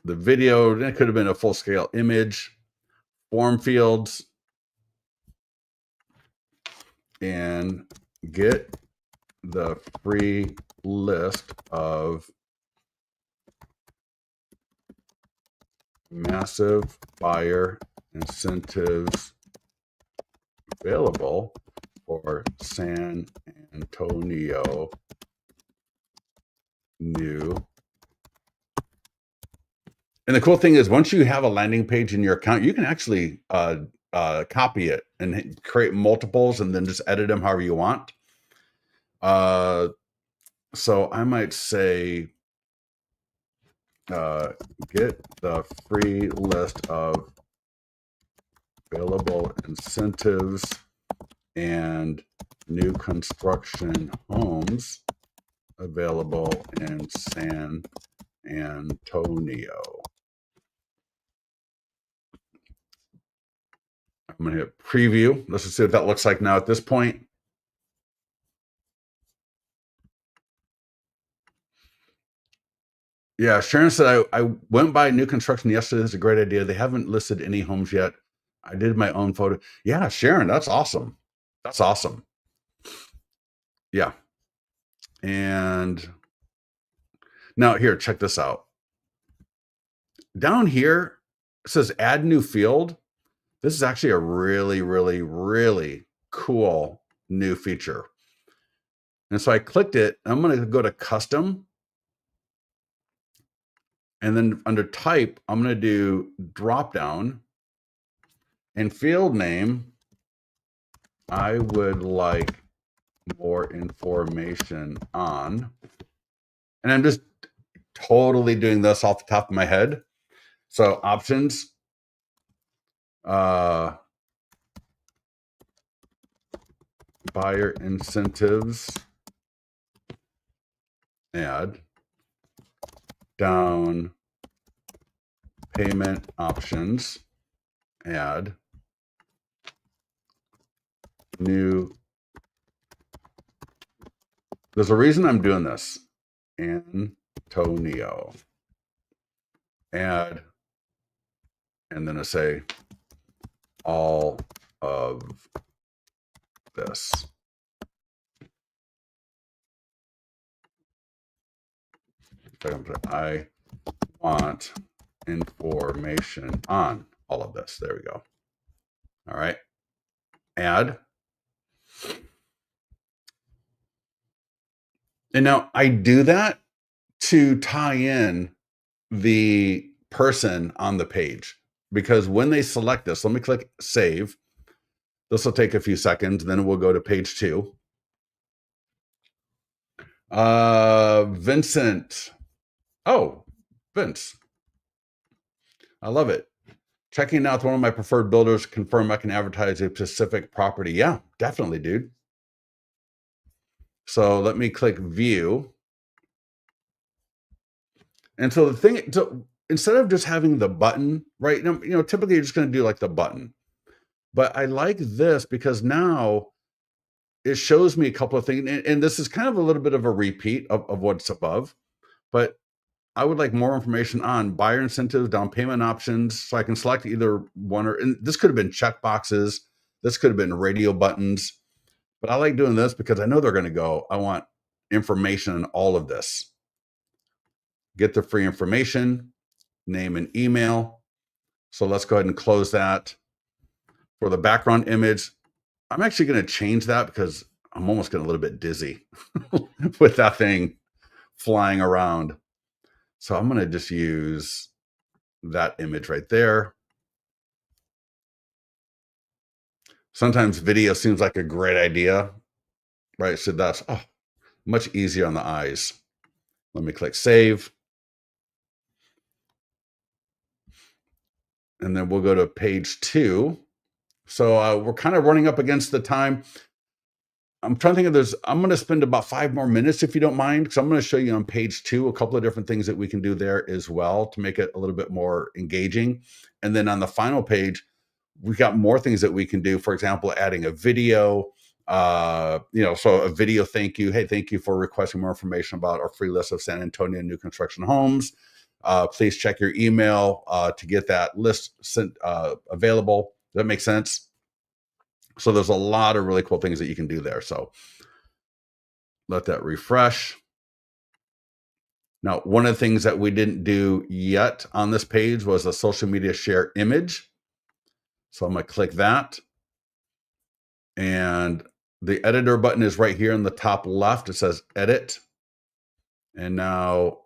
Speaker 1: the video. It could have been a full scale image, form fields, and get the free list of massive buyer incentives available for San Antonio new. And the cool thing is, once you have a landing page in your account, you can actually copy it and create multiples and then just edit them however you want. So I might say, get the free list of available incentives and new construction homes available in San Antonio. I'm going to hit preview. Let's just see what that looks like now at this point. Yeah, Sharon said, I went by new construction yesterday. That's a great idea. They haven't listed any homes yet. I did my own photo. Yeah, Sharon, that's awesome. That's awesome. Yeah. And now here, check this out. Down here, it says add new field. This is actually a really, really, really cool new feature. And so I clicked it. I'm going to go to custom. And then under type, I'm going to do drop down and field name. I would like more information on. And I'm just totally doing this off the top of my head. So options. Buyer incentives, add, down payment options, add, new. There's a reason I'm doing this. Antonio, add, and then I say all of this. I want information on all of this. There we go. All right. Add. And now I do that to tie in the person on the page, because when they select this, let me click save. This will take a few seconds. Then we'll go to page 2. Vincent. Oh, Vince. I love it. Checking out one of my preferred builders, confirm I can advertise a specific property. Yeah, definitely, dude. So let me click view. And so the thing, so instead of just having the button, right? Typically you're just going to do like the button. But I like this because now it shows me a couple of things. And this is kind of a little bit of a repeat of what's above. But I would like more information on buyer incentives, down payment options. So I can select either one, and this could have been check boxes. This could have been radio buttons. But I like doing this because I know they're going to go, I want information on all of this. Get the free information, name and email. So let's go ahead and close that. For the background image, I'm actually going to change that because I'm almost getting a little bit dizzy with that thing flying around. So I'm going to just use that image right there. Sometimes video seems like a great idea, right? So that's much easier on the eyes. Let me click save. And then we'll go to page 2. So we're kind of running up against the time. I'm trying to think of I'm going to spend about 5 more minutes if you don't mind, because I'm going to show you on page 2 a couple of different things that we can do there as well to make it a little bit more engaging. And then on the final page, we've got more things that we can do. For example, adding a video, so a video thank you. Hey, thank you for requesting more information about our free list of San Antonio new construction homes. Please check your email to get that list sent available. Does that make sense? So there's a lot of really cool things that you can do there. So let that refresh. Now, one of the things that we didn't do yet on this page was a social media share image. So I'm going to click that. And the editor button is right here in the top left. It says edit. And now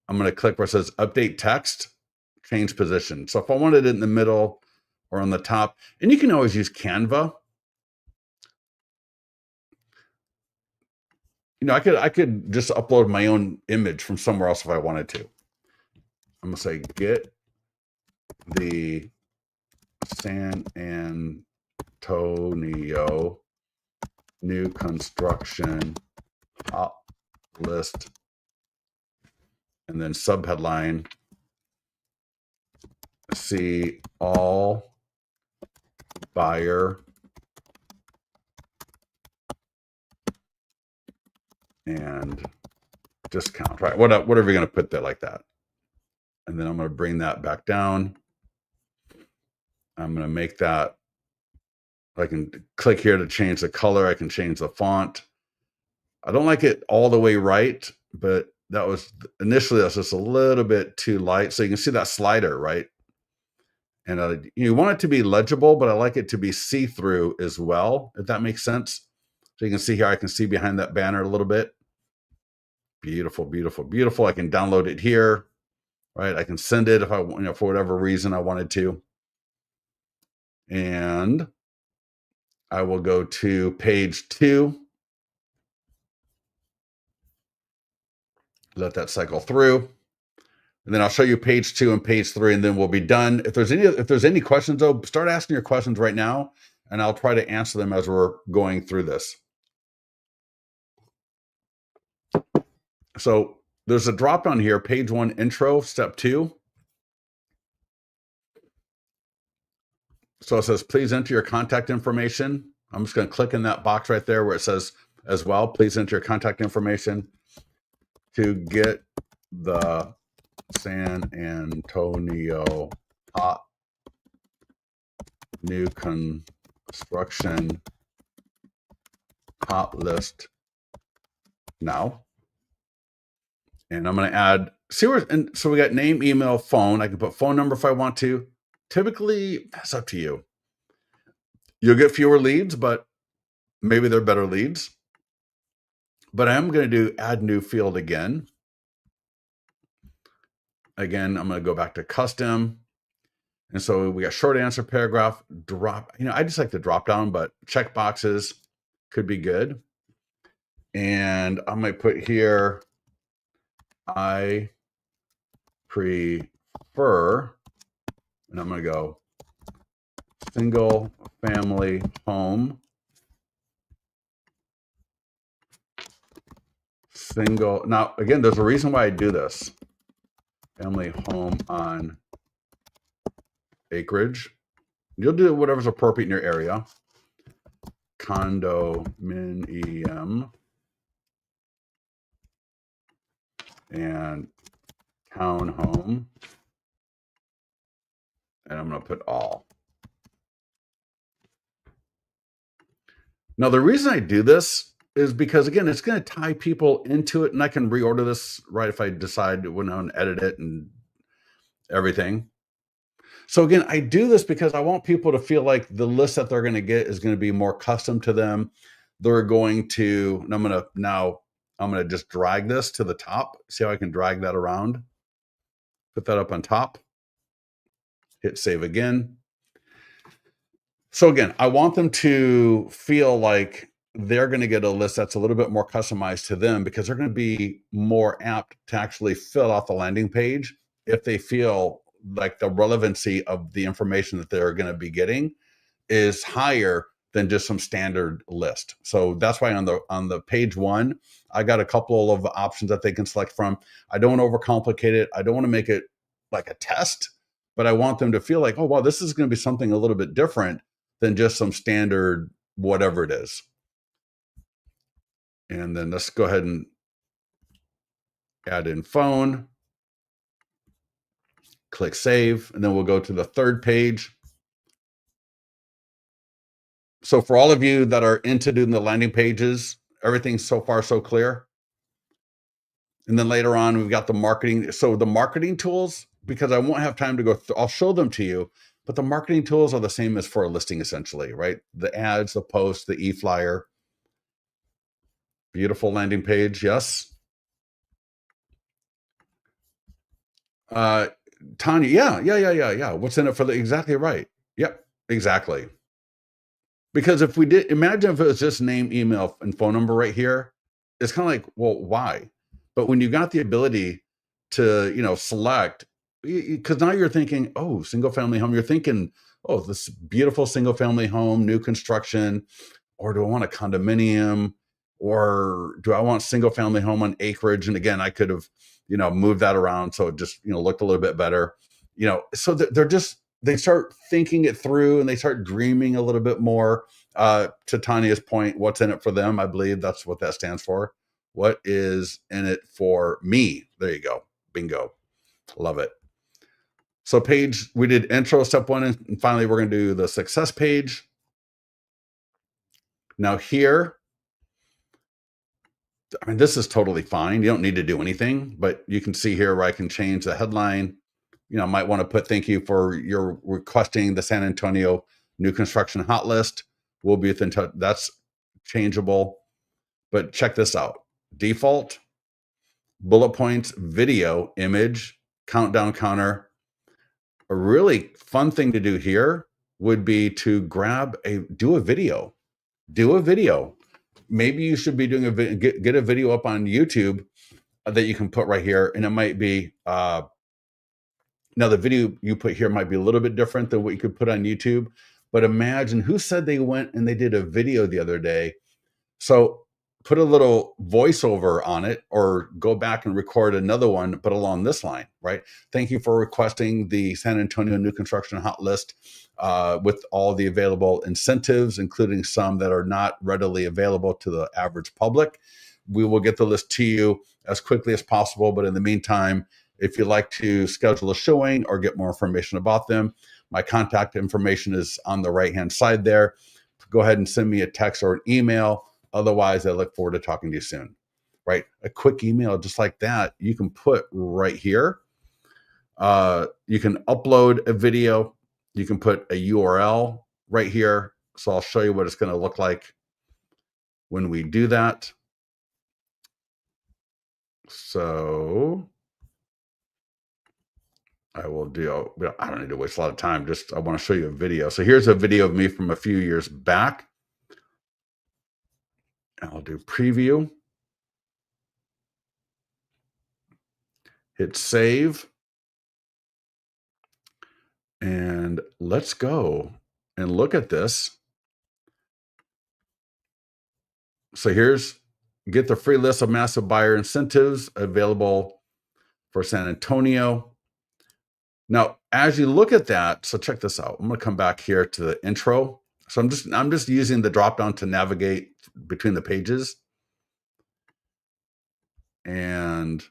Speaker 1: I'm going to click where it says update text, change position. So if I wanted it in the middle or on the top, and you can always use Canva. I could just upload my own image from somewhere else if I wanted to. I'm going to say get the San Antonio new construction hot list, and then subheadline, see all buyer and discount, right? Whatever you're going to put there like that. And then I'm going to bring that back down. I'm going to make that, I can click here to change the color. I can change the font. I don't like it all the way right, but that was initially, that's just a little bit too light. So you can see that slider, right? And you want it to be legible, but I like it to be see-through as well, if that makes sense. So you can see here, I can see behind that banner a little bit. Beautiful, beautiful, beautiful. I can download it here, right? I can send it if I, for whatever reason I wanted to. And I will go to page 2. Let that cycle through. And then I'll show you page 2 and page 3, and then we'll be done. If there's any questions, though, start asking your questions right now, and I'll try to answer them as we're going through this. So there's a drop down here, page 1 intro, step 2. So it says, please enter your contact information. I'm just going to click in that box right there where it says as well, please enter your contact information to get the San Antonio hot new construction hot list now. And I'm going to add, and so we got name, email, phone. I can put phone number if I want to. Typically, that's up to you. You'll get fewer leads, but maybe they're better leads. But I am going to do add new field again. Again, I'm going to go back to custom. And so we got short answer, paragraph, drop. I just like the drop down, but check boxes could be good. And I might put here, I prefer, and I'm going to go single family home, single. Now, again, there's a reason why I do this. Family home on acreage. You'll do whatever's appropriate in your area. Condominium and townhome. And I'm going to put all. Now, the reason I do this is because, again, it's going to tie people into it, and I can reorder this, right, if I decide to went out and edit it and everything. So again, I do this because I want people to feel like the list that they're going to get is going to be more custom to them. They're going to, and I'm going to just drag this to the top. See how I can drag that around? Put that up on top. Hit save again. So again, I want them to feel like they're going to get a list that's a little bit more customized to them, because they're going to be more apt to actually fill out the landing page if they feel like the relevancy of the information that they're going to be getting is higher than just some standard list. So that's why on the page 1, I got a couple of options that they can select from. I don't want to overcomplicate it. I don't want to make it like a test, but I want them to feel like, oh, wow, this is going to be something a little bit different than just some standard whatever it is. And then let's go ahead and add in phone. Click save, and then we'll go to the third page. So for all of you that are into doing the landing pages, everything's so far so clear. And then later on, we've got the marketing. So the marketing tools, because I won't have time to go through, I'll show them to you, but the marketing tools are the same as for a listing, essentially, right? The ads, the posts, the e-flyer. Beautiful landing page, yes. Tanya, yeah. What's in it for the, exactly right. Yep, exactly. Because if we did, imagine if it was just name, email, and phone number right here, it's kind of like, well, why? But when you got the ability to, select, because now you're thinking, oh, single family home, you're thinking, oh, this beautiful single family home, new construction, or do I want a condominium, or do I want single family home on acreage? And again, I could have, moved that around so it just, looked a little bit better. So they start thinking it through and they start dreaming a little bit more. To Tanya's point, what's in it for them? I believe that's what that stands for. What is in it for me? There you go. Bingo. Love it. So we did intro, step one, and finally we're going to do the success page. Now here, this is totally fine. You don't need to do anything, but you can see here where I can change the headline. I might want to put thank you for your requesting the San Antonio new construction hot list. We'll be within touch. That's changeable, but check this out. Default, bullet points, video, image, countdown counter. A really fun thing to do here would be to do a video. Maybe you should be doing get a video up on YouTube that you can put right here. And it might be, now the video you put here might be a little bit different than what you could put on YouTube, but imagine who said they went and they did a video the other day. So put a little voiceover on it or go back and record another one, but along this line, right? Thank you for requesting the San Antonio new construction hot list with all the available incentives, including some that are not readily available to the average public. We will get the list to you as quickly as possible. But in the meantime, if you'd like to schedule a showing or get more information about them, my contact information is on the right-hand side there. Go ahead and send me a text or an email. Otherwise, I look forward to talking to you soon, right? A quick email just like that, you can put right here. You can upload a video. You can put a URL right here. So I'll show you what it's going to look like when we do that. So I don't need to waste a lot of time. I want to show you a video. So here's a video of me from a few years back. I'll do preview. Hit save. And let's go and look at this. So get the free list of massive buyer incentives available for San Antonio. Now, as you look at that, so check this out. I'm going to come back here to the intro. So I'm just using the drop down to navigate between the pages. And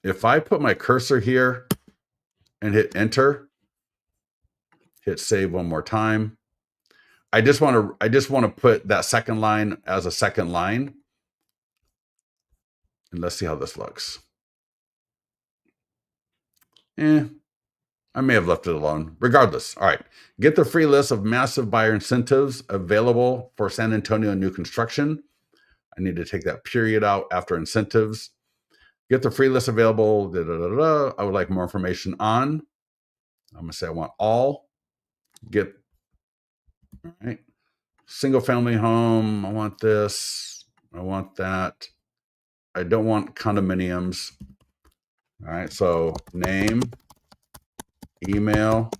Speaker 1: if I put my cursor here and hit enter, hit save one more time. I just want to put that second line as a second line. And let's see how this looks. I may have left it alone. Regardless, all right. Get the free list of massive buyer incentives available for San Antonio new construction. I need to take that period out after incentives. Get the free list available. I would like more information on. I'm going to say I want all. All right. Single family home. I want this. I want that. I don't want condominiums. All right. So name, email,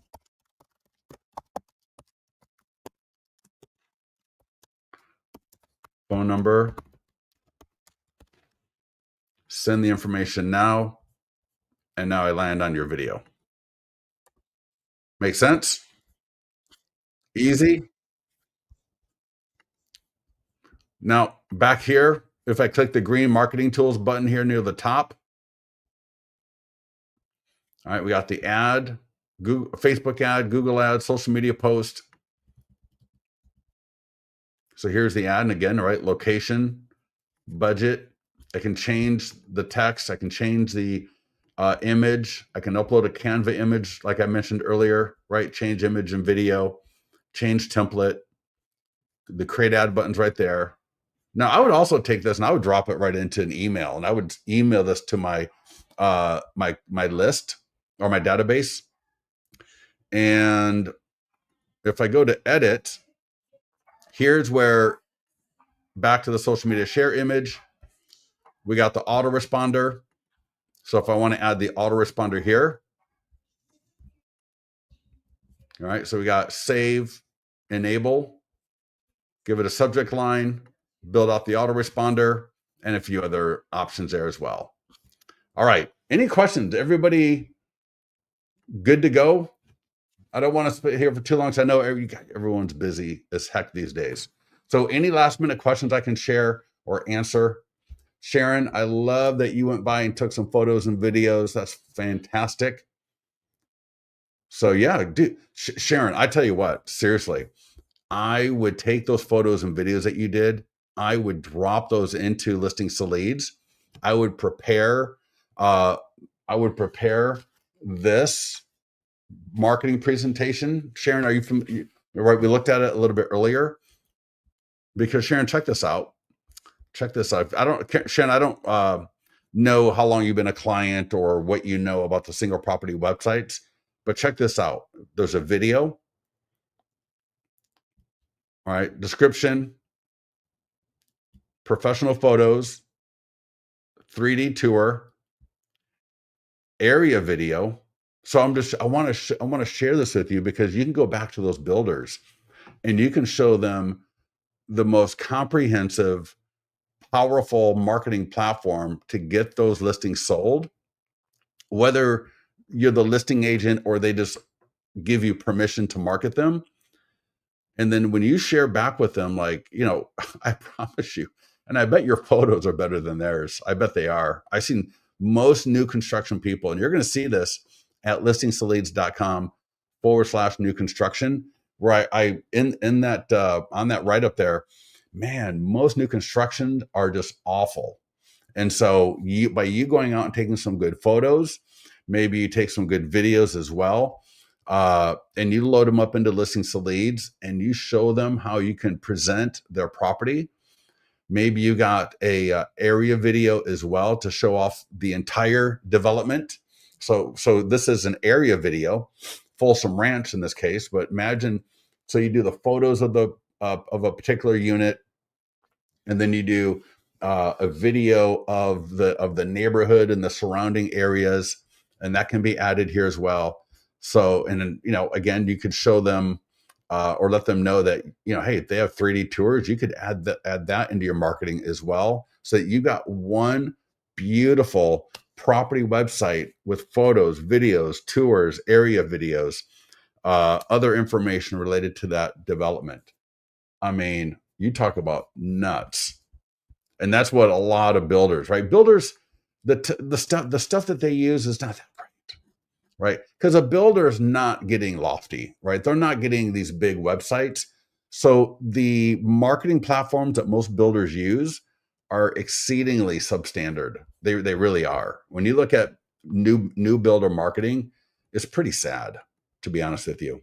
Speaker 1: phone number, send the information now, and now I land on your video. Make sense? Easy? Now, back here, if I click the green marketing tools button here near the top, all right, we got the ad, Facebook ad, Google ad, social media post. So here's the ad, and again, right, location, budget. I can change the text. I can change the image. I can upload a Canva image, like I mentioned earlier, right? Change image and video, change template. The create ad button's right there. Now, I would also take this and I would drop it right into an email, and I would email this to my my list or my database. And if I go to edit, here's where back to the social media share image, we got the autoresponder. So if I want to add the autoresponder here, all right, so we got save, enable. give it a subject line, build out the autoresponder, and a few other options there as well. All right. Any questions? Everybody good to go? I don't want to sit here for too long because I know everyone's busy as heck these days. So any last minute questions I can share or answer? Sharon, I love that you went by and took some photos and videos. That's fantastic. So yeah, dude, Sharon, I tell you what, seriously, I would take those photos and videos that you did. I would drop those into Listings to Leads. I would prepare. I would prepare this marketing presentation. Sharon, are you from? Right, we looked at it a little bit earlier. Because Sharon, check this out. Check this out. Sharon, I don't know how long you've been a client or what you know about the single property websites, but check this out. There's a video. All right, description, professional photos, 3D tour, area video. So I want to share this with you because you can go back to those builders and you can show them the most comprehensive, powerful marketing platform to get those listings sold, whether you're the listing agent or they just give you permission to market them. And then when you share back with them, like, I promise you, and I bet your photos are better than theirs. I bet they are. I've seen most new construction people, and you're going to see this at listingstoleads.com/new construction, where I in that on that write up there, man, most new construction are just awful. And so by you going out and taking some good photos, maybe you take some good videos as well, and you load them up into Listings to Leads and you show them how you can present their property. Maybe you got a area video as well to show off the entire development. So this is an area video, Folsom Ranch in this case, but imagine, so you do the photos of a particular unit, and then you do a video of the neighborhood and the surrounding areas, and that can be added here as well. So, and then, again, you could show them or let them know that, hey, if they have 3D tours, you could add that into your marketing as well. So that you got one beautiful property website with photos, videos, tours, area videos, other information related to that development. I mean, you talk about nuts. And that's what a lot of builders, right? Builders, the stuff that they use is not that great, right? Because a builder is not getting lofty, right? They're not getting these big websites. So the marketing platforms that most builders use are exceedingly substandard. They really are. When you look at new builder marketing, it's pretty sad, to be honest with you.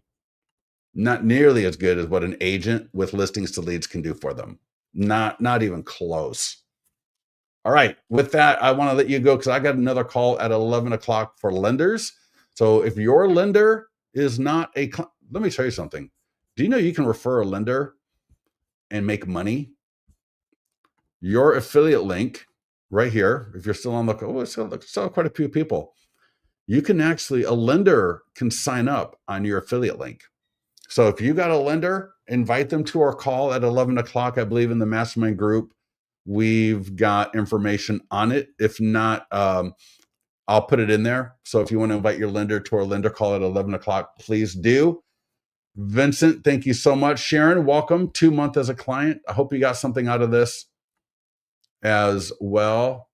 Speaker 1: Not nearly as good as what an agent with Listings to Leads can do for them. Not even close. All right. With that, I want to let you go because I got another call at 11 o'clock for lenders. So if your lender is not let me tell you something. Do you know you can refer a lender and make money? Your affiliate link right here, if you're still on still quite a few people. You can actually, a lender can sign up on your affiliate link. So if you got a lender, invite them to our call at 11 o'clock, I believe, in the mastermind group. We've got information on it. If not, I'll put it in there. So if you want to invite your lender to our lender call at 11 o'clock, please do. Vincent, thank you so much. Sharon, welcome. 2 months as a client. I hope you got something out of this as well.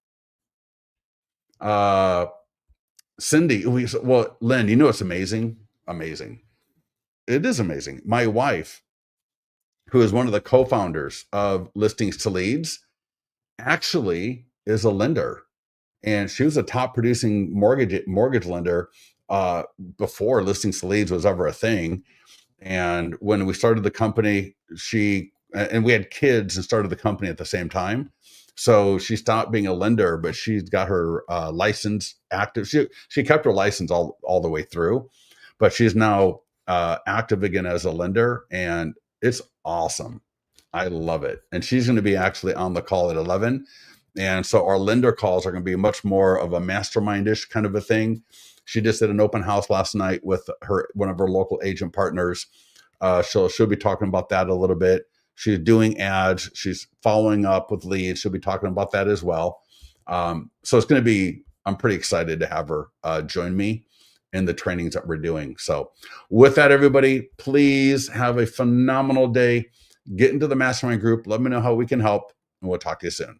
Speaker 1: Cindy, Lynn, it's amazing. Amazing. It is amazing. My wife, who is one of the co-founders of Listings to Leads, actually is a lender, and she was a top producing mortgage lender before Listings to Leads was ever a thing. And when we started the company, and we had kids and started the company at the same time. So she stopped being a lender, but she's got her license active. She kept her license all the way through, but she's now active again as a lender, and it's awesome. I love it. And she's going to be actually on the call at 11. And so our lender calls are going to be much more of a mastermind-ish kind of a thing. She just did an open house last night with one of her local agent partners. She'll be talking about that a little bit. She's doing ads. She's following up with leads. She'll be talking about that as well. So it's going to be, I'm pretty excited to have her join me in the trainings that we're doing. So with that, everybody, please have a phenomenal day. Get into the mastermind group. Let me know how we can help, and we'll talk to you soon.